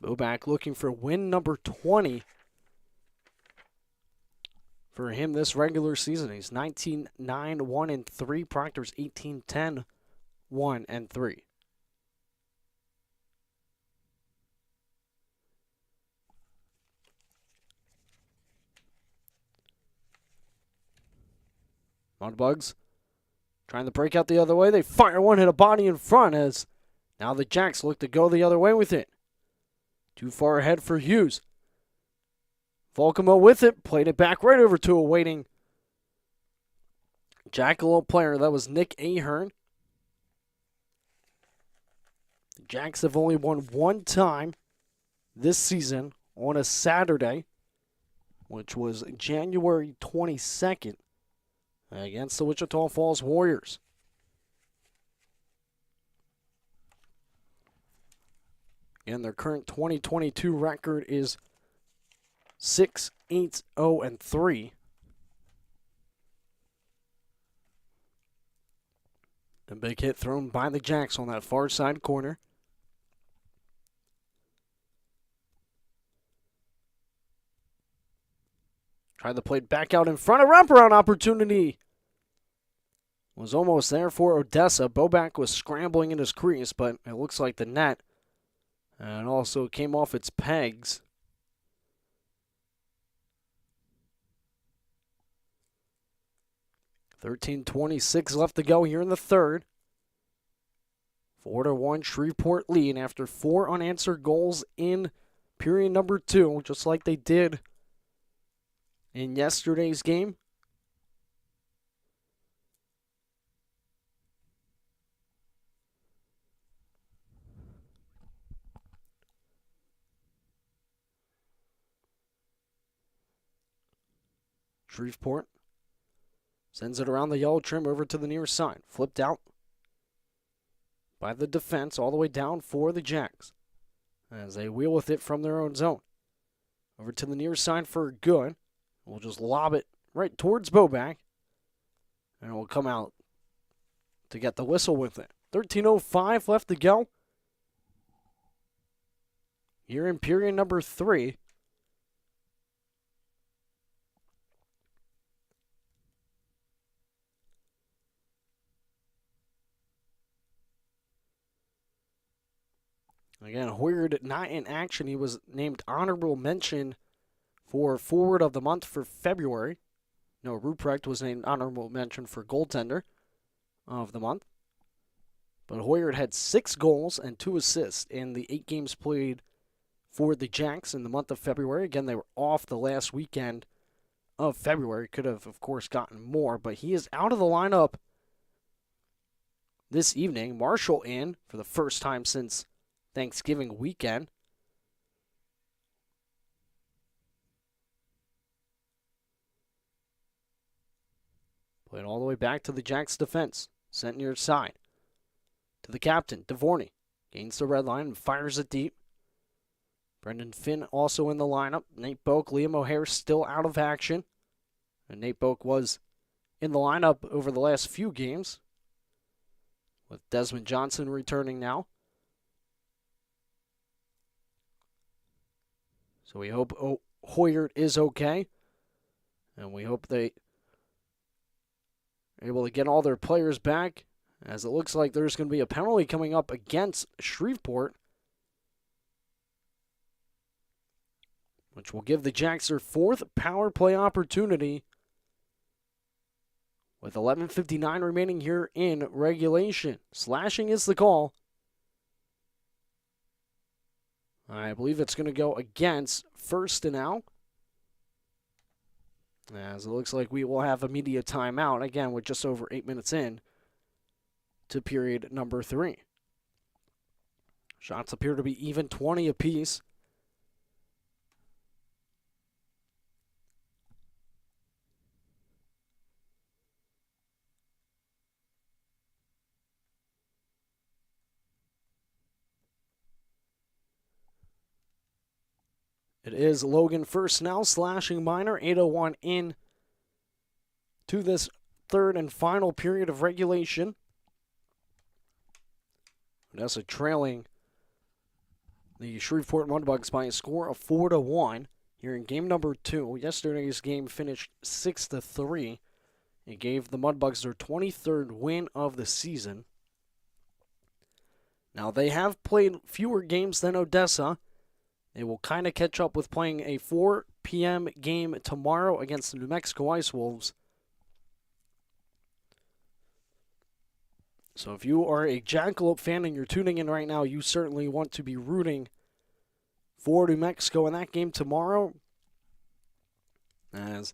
Bobak looking for win number 20 for him this regular season. He's 19-9-1-3. Proctor's 18-10-1-3. Mudbugs trying to break out the other way. They fire one, hit a body in front as now the Jacks look to go the other way with it. Too far ahead for Hughes. Volkemo with it, played it back right over to a waiting Jackalope player. That was Nick Ahern. The Jacks have only won one time this season on a Saturday, which was January 22nd against the Wichita Falls Warriors. And their current 2022 record is 6-8-0-3. A big hit thrown by the Jacks on that far side corner. Tried to play it back out in front. A wraparound opportunity was almost there for Odessa. Bobak was scrambling in his crease, but it looks like the net and also came off its pegs. $13:26 left to go here in the third. 4-1 Shreveport lead after 4 unanswered goals in period number 2, just like they did in yesterday's game. Shreveport sends it around the yellow trim over to the near side. Flipped out by the defense all the way down for the Jacks as they wheel with it from their own zone. Over to the near side for good. We'll just lob it right towards Boback. And it will come out to get the whistle with it. 13:05 left to go here in period number 3. Again, Hoyard not in action. He was named honorable mention for forward of the month for February. No, Ruprecht was named honorable mention for goaltender of the month. But Hoyard had 6 goals and 2 assists in the 8 games played for the Jacks in the month of February. Again, they were off the last weekend of February. Could have, of course, gotten more, but he is out of the lineup this evening. Marshall in for the first time since Thanksgiving weekend. Played all the way back to the Jacks' defense. Sent near side. To the captain, Dvorny. Gains the red line and fires it deep. Brendan Finn also in the lineup. Nate Boak, Liam O'Hare still out of action. And Nate Boak was in the lineup over the last few games, with Desmond Johnson returning now. So we hope Hoyard is okay. And we hope they are able to get all their players back, as it looks like there's going to be a penalty coming up against Shreveport, which will give the Jacks their 4th power play opportunity with 11:59 remaining here in regulation. Slashing is the call. I believe it's going to go against First and Out, as it looks like we will have a media timeout, again, with just over 8 minutes in to period number 3. Shots appear to be even 20 apiece. It is Logan First now, slashing minor, 8:01 in to this 3rd and final period of regulation. Odessa trailing the Shreveport Mudbugs by a score of 4-1 here in game number 2. Yesterday's game finished 6-3. It gave the Mudbugs their 23rd win of the season. Now, they have played fewer games than Odessa. They will kind of catch up with playing a 4 p.m. game tomorrow against the New Mexico Ice Wolves. So if you are a Jackalope fan and you're tuning in right now, you certainly want to be rooting for New Mexico in that game tomorrow, as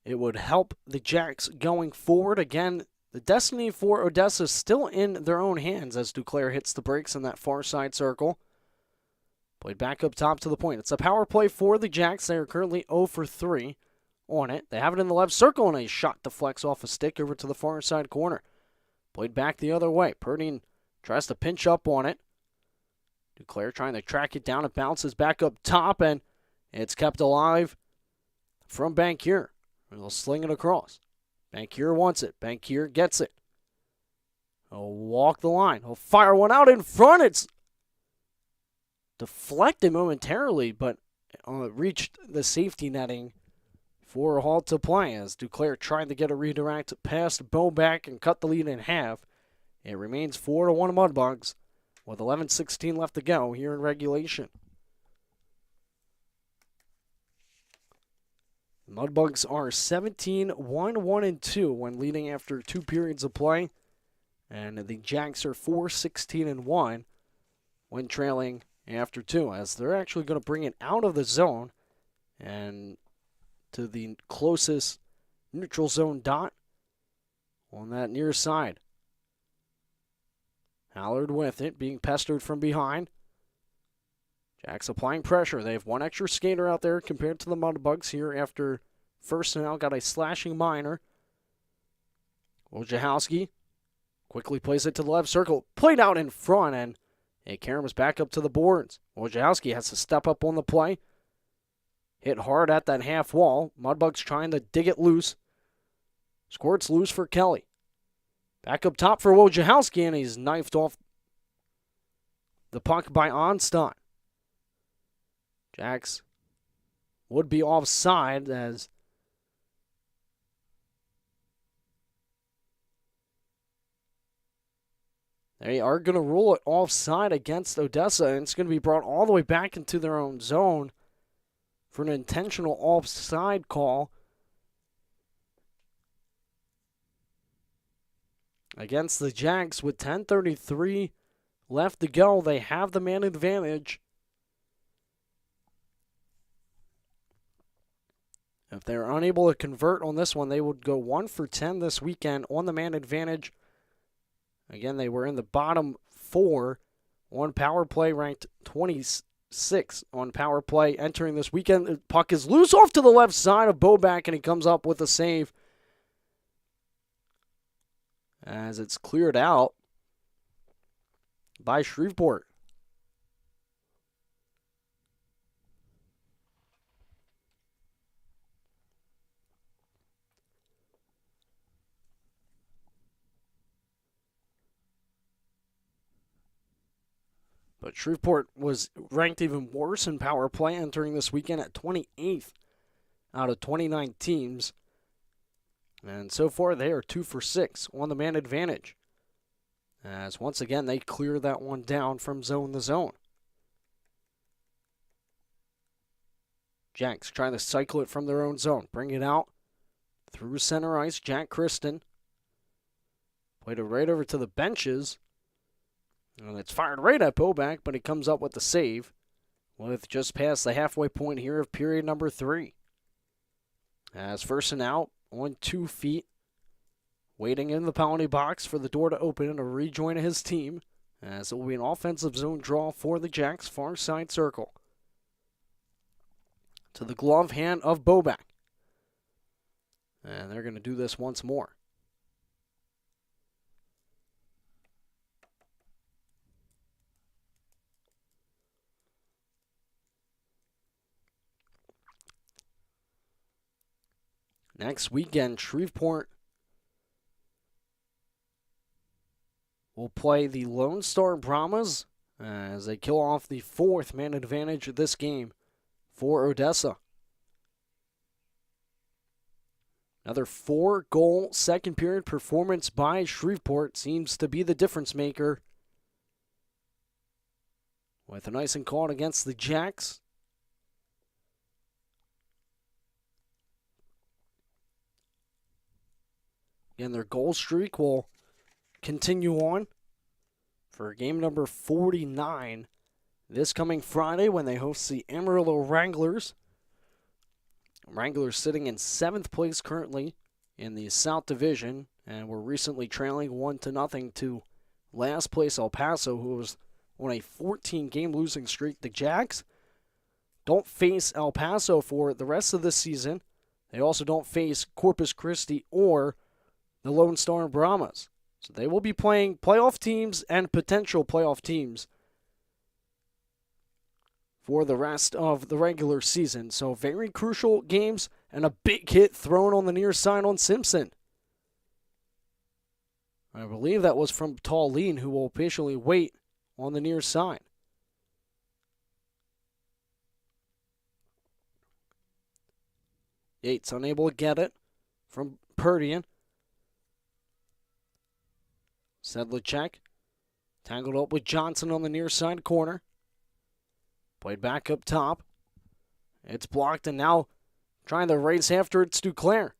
it would help the Jacks going forward. Again, the destiny for Odessa is still in their own hands as Duclair hits the brakes in that far side circle. Played back up top to the point. It's a power play for the Jacks. They are currently 0 for 3 on it. They have it in the left circle, and a shot deflects off a stick over to the far side corner. Played back the other way. Perdine tries to pinch up on it. Duclair trying to track it down. It bounces back up top, and it's kept alive from Bankier. They'll sling it across. Bankier wants it. Bankier gets it. He'll walk the line. He'll fire one out in front. It's deflected momentarily, but reached the safety netting for a halt to play, as Duclair tried to get a redirect past Boback and cut the lead in half. It remains 4-1 Mudbugs with 11:16 left to go here in regulation. Mudbugs are 17-1-1-2 when leading after 2 periods of play, and the Jacks are 4-16-1 when trailing after 2, as they're actually going to bring it out of the zone and to the closest neutral zone dot on that near side. Hallard with it, being pestered from behind. Jacks applying pressure. They have one extra skater out there compared to the Mudbugs here after First and Out got a slashing minor. Wojciechowski quickly plays it to the left circle. Played out in front, and it caroms back up to the boards. Wojciechowski has to step up on the play. Hit hard at that half wall. Mudbugs trying to dig it loose. Squirts loose for Kelly. Back up top for Wojciechowski, and he's knifed off the puck by Onstein. Jacks would be offside as they are going to rule it offside against Odessa, and it's going to be brought all the way back into their own zone for an intentional offside call against the Jags. With 10:33 left to go, they have the man advantage. If they're unable to convert on this one, they would go 1 for 10 this weekend on the man advantage. Again, they were in the bottom 4 on power play, ranked 26 on power play entering this weekend. The puck is loose off to the left side of Bobak, and he comes up with a save as it's cleared out by Shreveport. But Shreveport was ranked even worse in power play entering this weekend at 28th out of 29 teams. And so far, they are 2 for 6 on the man advantage. As once again, they clear that one down from zone to zone. Jacks trying to cycle it from their own zone. Bring it out through center ice. Jack Kristen played it right over to the benches. And it's fired right at Bobak, but he comes up with the save with just past the halfway point here of period number 3. As first and out on 2 feet, waiting in the penalty box for the door to open and a rejoin of his team, as it will be an offensive zone draw for the Jacks, far side circle. To the glove hand of Bobak. And they're going to do this once more. Next weekend, Shreveport will play the Lone Star Brahmas as they kill off the 4th man advantage of this game for Odessa. Another 4-goal second period performance by Shreveport seems to be the difference maker. With an icing called against the Jacks. Again, their goal streak will continue on for game number 49 this coming Friday when they host the Amarillo Wranglers. Wranglers sitting in 7th place currently in the South Division, and were recently trailing 1-0 to last place El Paso, who was on a 14-game losing streak. The Jacks don't face El Paso for the rest of this season. They also don't face Corpus Christi or the Lone Star Brahmas. So they will be playing playoff teams and potential playoff teams for the rest of the regular season. So very crucial games and a big hit thrown on the near side on Simpson. I believe that was from Tallene, who will patiently wait on the near side. Yates unable to get it from Perdian. Sedlacek tangled up with Johnson on the near side corner. Played back up top. It's blocked, and now trying to race after it's Duclair.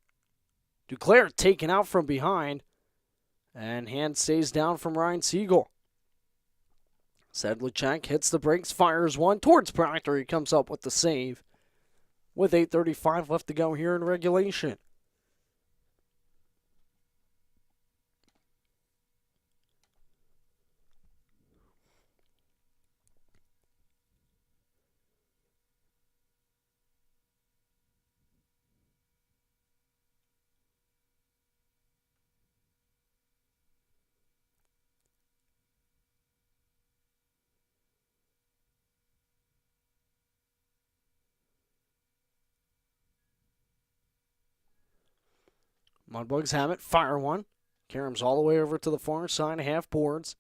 Duclair taken out from behind, and hand stays down from Ryan Siegel. Sedlacek hits the brakes, fires one towards Proctor. He comes up with the save with 8:35 left to go here in regulation. Mudbugs have it. Fire one. Karam's all the way over to the far side, half boards.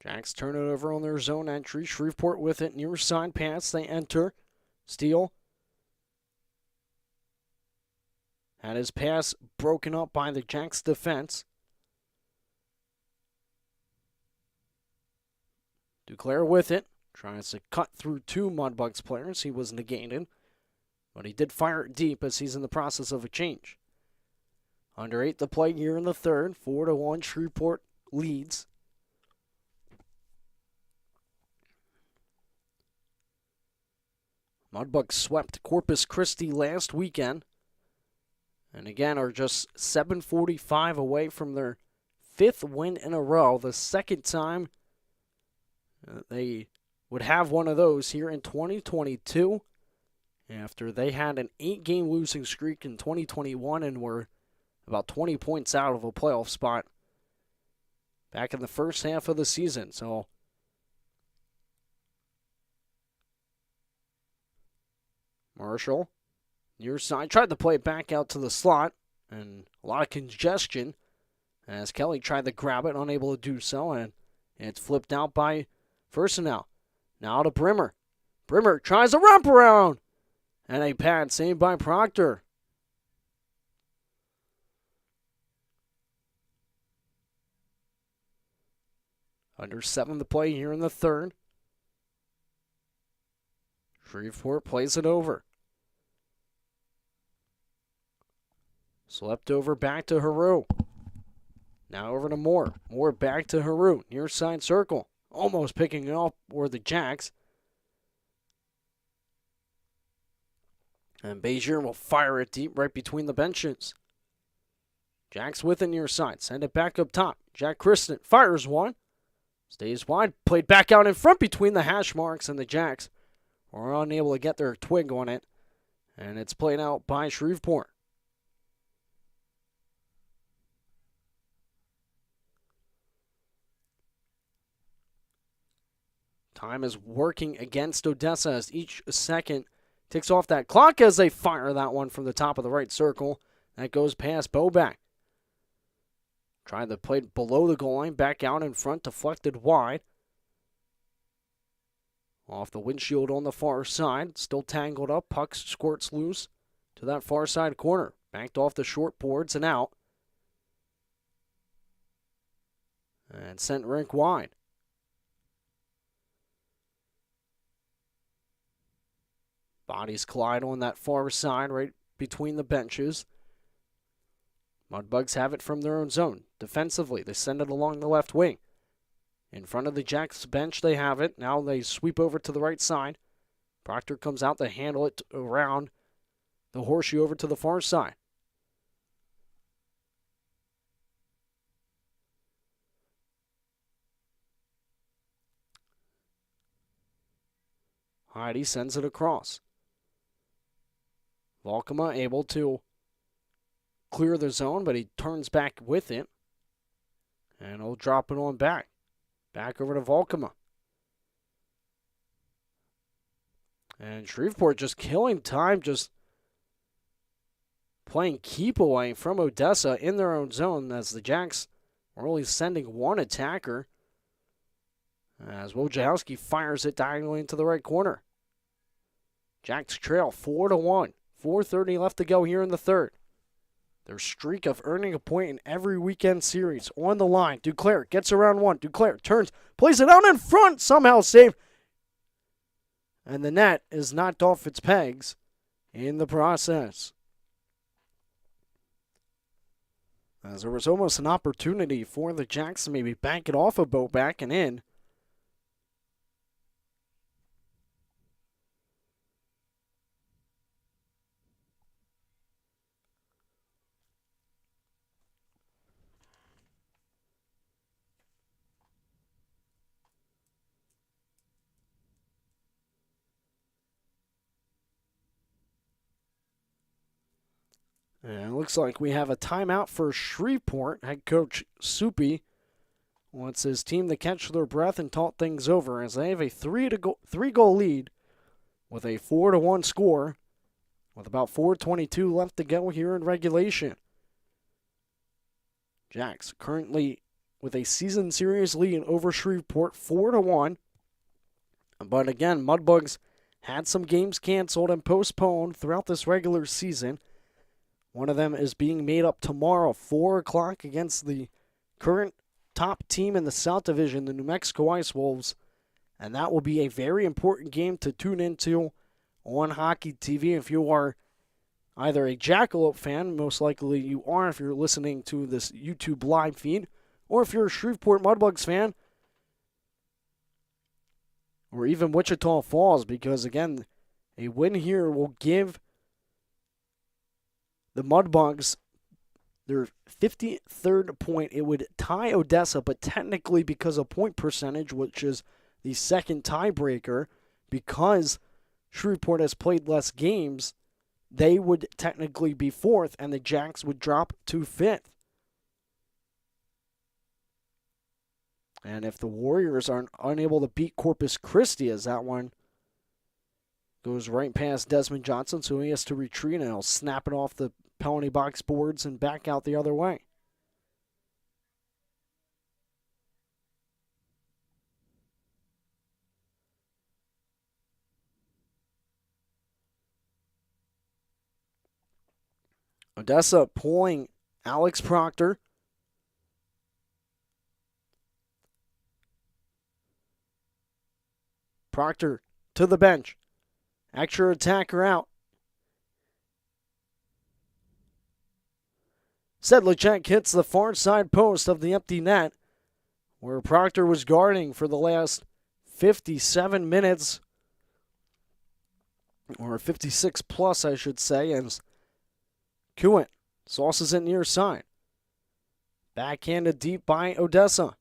Jacks turn it over on their zone entry. Shreveport with it. Near side pass. They enter. Steele had his pass broken up by the Jacks defense. Duclair with it. Tries to cut through two Mudbugs players. He was negated. But he did fire it deep as he's in the process of a change. Under 8 to play here in the third. 4-1 Shreveport leads. Mudbugs swept Corpus Christi last weekend. And again are just 7:45 away from their 5th win in a row. The second time they would have one of those here in 2022. After they had an 8-game losing streak in 2021 and were about 20 points out of a playoff spot back in the first half of the season. So Marshall, near side, tried to play it back out to the slot, and a lot of congestion as Kelly tried to grab it, unable to do so, and it's flipped out by Firstenau. Now to Brimmer. Brimmer tries a wraparound, and a pad saved by Proctor. Under 7 to play here in the third. Shreveport plays it over. Slept over back to Haru. Now over to Moore. Moore back to Haru. Near side circle. Almost picking it up were the Jacks. And Bezier will fire it deep right between the benches. Jacks with it near side. Send it back up top. Jack Kristen fires one. Stays wide. Played back out in front between the hash marks, and the Jacks were unable to get their twig on it. And it's played out by Shreveport. Time is working against Odessa as each second ticks off that clock as they fire that one from the top of the right circle. That goes past Boback. Tried to play below the goal line, back out in front, deflected wide. Off the windshield on the far side, still tangled up, puck squirts loose to that far side corner. Backed off the short boards and out. And sent rink wide. Bodies collide on that far side right between the benches. Mudbugs have it from their own zone. Defensively, they send it along the left wing. In front of the Jacks bench, they have it. Now they sweep over to the right side. Proctor comes out to handle it around the horseshoe over to the far side. Heidi sends it across. Volkema able to clear the zone, but he turns back with it. And he'll drop it on back. Back over to Volkema. And Shreveport just killing time, just playing keep away from Odessa in their own zone as the Jacks are only sending one attacker. As Wojciechowski fires it diagonally into the right corner. Jacks trail 4-1. 4:30 left to go here in the third. Their streak of earning a point in every weekend series on the line. Duclair gets around one. Duclair turns, plays it out in front, somehow saved. And the net is knocked off its pegs in the process. As there was almost an opportunity for the Jacks to maybe bank it off a boat back and in. And it looks like we have a timeout for Shreveport. Head coach Soupy wants his team to catch their breath and talk things over as they have a 3-goal lead with a 4-1 score with about 4:22 left to go here in regulation. Jacks currently with a season series lead over Shreveport 4-1. But again, Mudbugs had some games canceled and postponed throughout this regular season. One of them is being made up tomorrow, 4 o'clock, against the current top team in the South Division, the New Mexico Ice Wolves. And that will be a very important game to tune into on Hockey TV if you are either a Jackalope fan, most likely you are if you're listening to this YouTube live feed, or if you're a Shreveport Mudbugs fan, or even Wichita Falls, because again, a win here will give the Mudbugs their 53rd point. It would tie Odessa, but technically because of point percentage, which is the second tiebreaker, because Shreveport has played less games, they would technically be 4th, and the Jacks would drop to 5th. And if the Warriors are unable to beat Corpus Christi, as that one goes right past Desmond Johnson, so he has to retreat, and he'll snap it off the penalty box boards and back out the other way. Odessa pulling Alex Proctor. Proctor to the bench. Extra attacker out. Sedlacek hits the far side post of the empty net, where Proctor was guarding for the last 57 minutes, or 56 plus, I should say, as Kuhn sauces it near side. Backhanded deep by Odessa.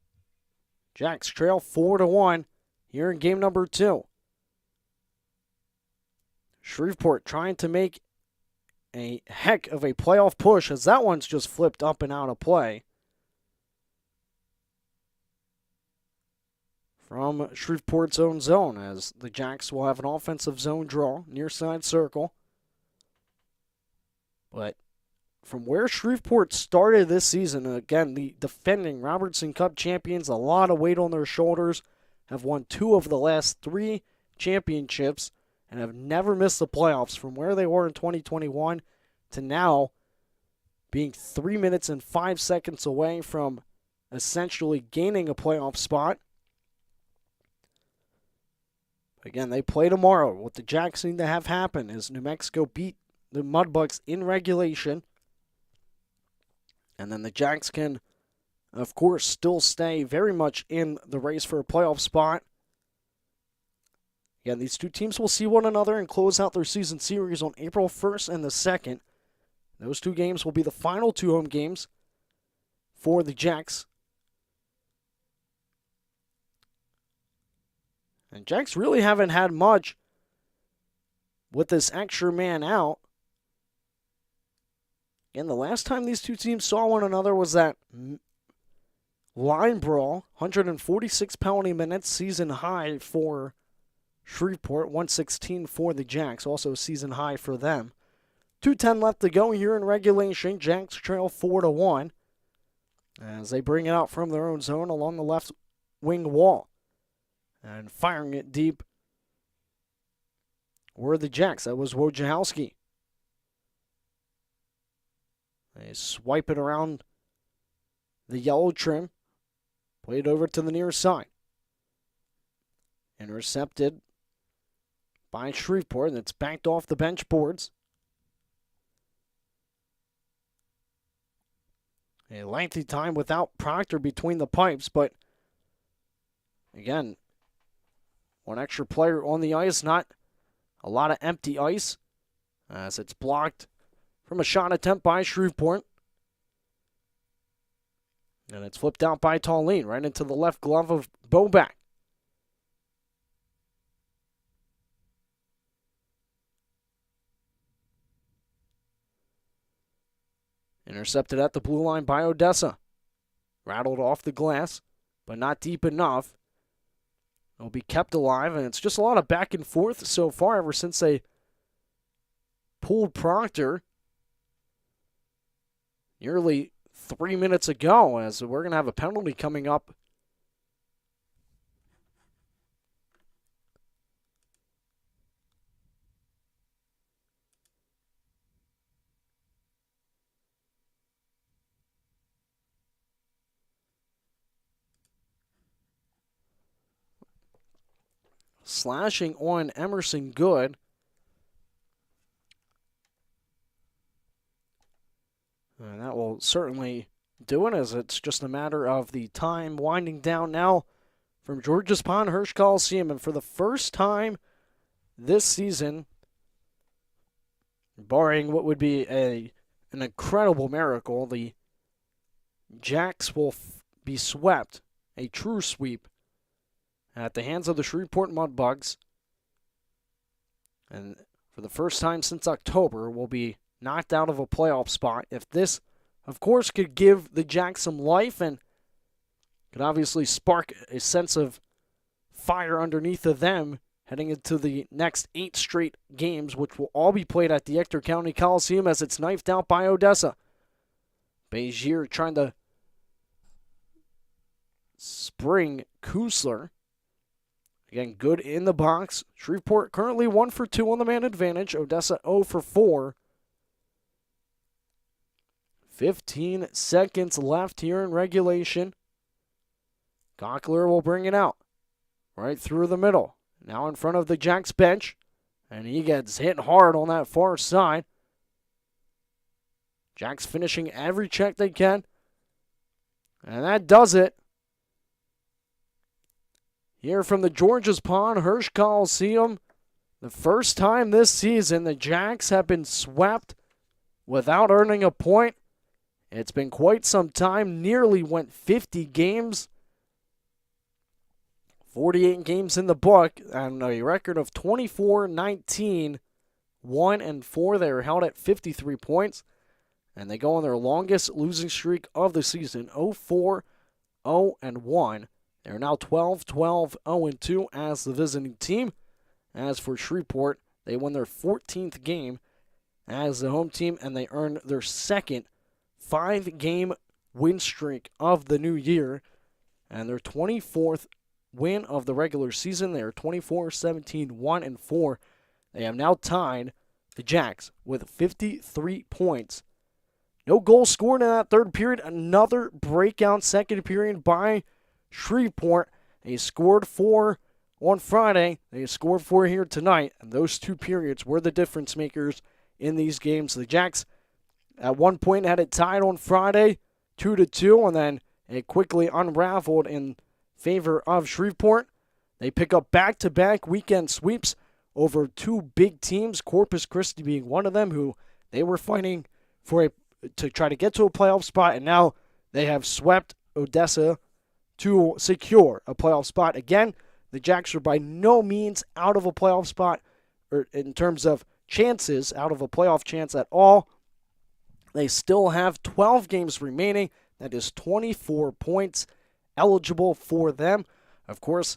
Jacks trail 4-1 here in game number 2. Shreveport trying to make a heck of a playoff push, as that one's just flipped up and out of play from Shreveport's own zone, as the Jacks will have an offensive zone draw near side circle. But from where Shreveport started this season, again, the defending Robertson Cup champions, a lot of weight on their shoulders, have won 2 of the last 3 championships and have never missed the playoffs. From where they were in 2021 to now being 3 minutes and 5 seconds away from essentially gaining a playoff spot. Again, they play tomorrow. What the Jacks need to have happen is New Mexico beat the Mudbugs in regulation, and then the Jacks can, of course, still stay very much in the race for a playoff spot. Again, these two teams will see one another and close out their season series on April 1st and the 2nd. Those 2 games will be the final 2 home games for the Jacks. And Jacks really haven't had much with this extra man out. And the last time these two teams saw one another was that line brawl, 146 penalty minutes, season high for Shreveport, 116 for the Jacks, also season high for them. 2:10 left to go here in regulation. Jacks trail 4-1 as they bring it out from their own zone along the left wing wall. And firing it deep were the Jacks. That was Wojciechowski. They swipe it around the yellow trim. Played over to the near side. Intercepted by Shreveport, and it's backed off the bench boards. A lengthy time without Proctor between the pipes, but again, one extra player on the ice, not a lot of empty ice, as it's blocked from a shot attempt by Shreveport. And it's flipped out by Tallene right into the left glove of Boback. Intercepted at the blue line by Odessa. Rattled off the glass, but not deep enough. It'll be kept alive, and it's just a lot of back and forth so far ever since they pulled Proctor nearly 3 minutes ago, as we're going to have a penalty coming up. Slashing on Emerson Good. And that will certainly do it, as it's just a matter of the time winding down now from Georges Pond Hirsch Coliseum. And for the first time this season, barring what would be an incredible miracle, the Jacks will be swept, a true sweep, at the hands of the Shreveport Mudbugs. And for the first time since October, will be knocked out of a playoff spot. If this, of course, could give the Jacks some life and could obviously spark a sense of fire underneath of them heading into the next 8 straight games, which will all be played at the Ector County Coliseum as it's knifed out by Odessa. Bezier trying to spring Kusler. Again, Good in the box. Shreveport currently 1 for 2 on the man advantage. Odessa 0 for 4. 15 seconds left here in regulation. Gockler will bring it out right through the middle. Now in front of the Jacks bench. And he gets hit hard on that far side. Jacks finishing every check they can. And that does it. Here from the Georges Pond Hirsch Coliseum, the first time this season the Jacks have been swept without earning a point. It's been quite some time, nearly went 50 games. 48 games in the book, and a record of 24-19, 1-4. They are held at 53 points, and they go on their longest losing streak of the season, 0-4, 0-1. They are now 12-12, 0-2 as the visiting team. As for Shreveport, they won their 14th game as the home team, and they earned their second 5-game win streak of the new year, and their 24th win of the regular season. They are 24-17, 1-4. They have now tied the Jacks with 53 points. No goals scored in that third period. Another breakout second period by Shreveport. They scored 4 on Friday. They scored 4 here tonight. And those 2 periods were the difference makers in these games. The Jacks at one point had it tied on Friday, 2-2, and then it quickly unraveled in favor of Shreveport. They pick up back-to-back weekend sweeps over 2 big teams, Corpus Christi being one of them, who they were fighting for to try to get to a playoff spot, and now they have swept Odessa to secure a playoff spot. Again, the Jacks are by no means out of a playoff spot, or in terms of chances, out of a playoff chance at all. They still have 12 games remaining. That is 24 points eligible for them. Of course,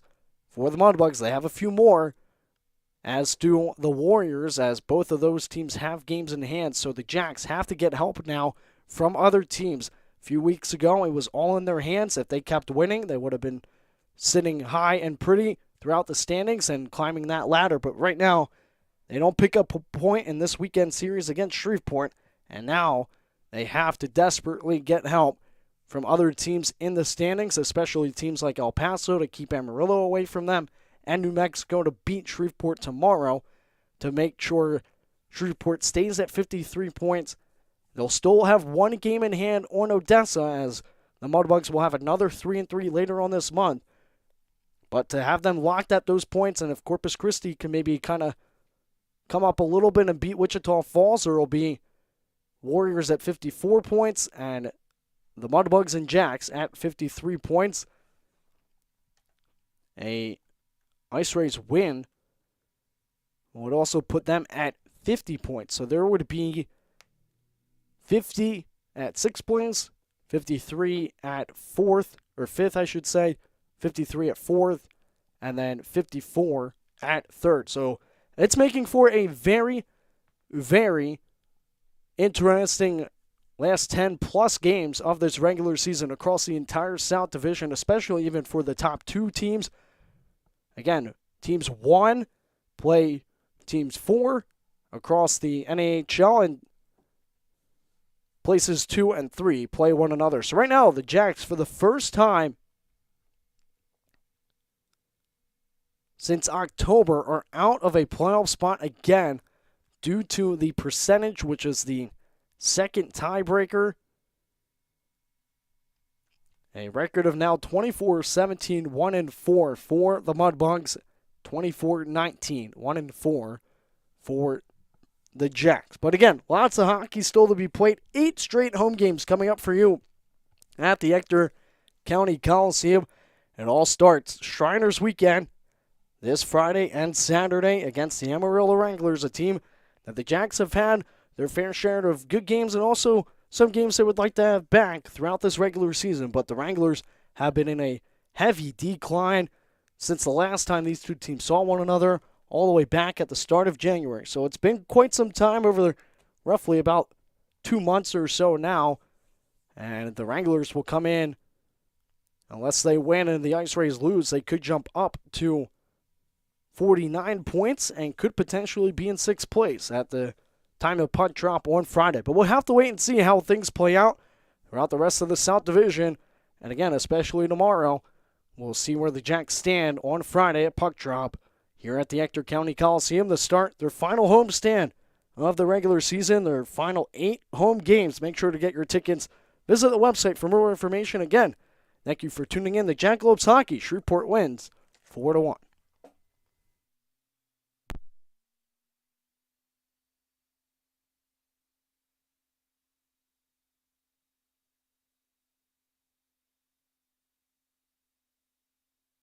for the Mudbugs, they have a few more, as do the Warriors, as both of those teams have games in hand. So the Jacks have to get help now from other teams. A few weeks ago, it was all in their hands. If they kept winning, they would have been sitting high and pretty throughout the standings and climbing that ladder. But right now, they don't pick up a point in this weekend series against Shreveport, and now they have to desperately get help from other teams in the standings, especially teams like El Paso to keep Amarillo away from them, and New Mexico to beat Shreveport tomorrow to make sure Shreveport stays at 53 points. They'll still have 1 game in hand on Odessa, as the Mudbugs will have another 3-3 later on this month. But to have them locked at those points, and if Corpus Christi can maybe kind of come up a little bit and beat Wichita Falls, there will be Warriors at 54 points and the Mudbugs and Jacks at 53 points. A Ice Rays win would also put them at 50 points. So there would be 50 at 6 points, 53 at 4th, or 5th, I should say, 53 at 4th, and then 54 at third. So it's making for a very, very interesting last 10-plus games of this regular season across the entire South Division, especially even for the top two teams. Again, teams 1 play teams 4 across the NAHL, and places 2 and 3 play one another. So right now, the Jacks, for the first time since October, are out of a playoff spot again due to the percentage, which is the second tiebreaker. A record of now 24-17, 1-4 for the Mudbugs, 24-19, 1-4 for the Jacks. But again, lots of hockey still to be played. 8 straight home games coming up for you at the Ector County Coliseum. It all starts Shriners weekend this Friday and Saturday against the Amarillo Wranglers, a team that the Jacks have had their fair share of good games and also some games they would like to have back throughout this regular season. But the Wranglers have been in a heavy decline since the last time these two teams saw one another, all the way back at the start of January. So it's been quite some time, over roughly about 2 months or so now. And the Wranglers will come in, unless they win and the Ice Rays lose, they could jump up to 49 points and could potentially be in 6th place at the time of puck drop on Friday. But we'll have to wait and see how things play out throughout the rest of the South Division. And again, especially tomorrow, we'll see where the Jacks stand on Friday at puck drop here at the Ector County Coliseum to start their final homestand of the regular season, their final 8 home games. Make sure to get your tickets. Visit the website for more information. Again, thank you for tuning in to Jackalopes Hockey. Shreveport wins 4-1.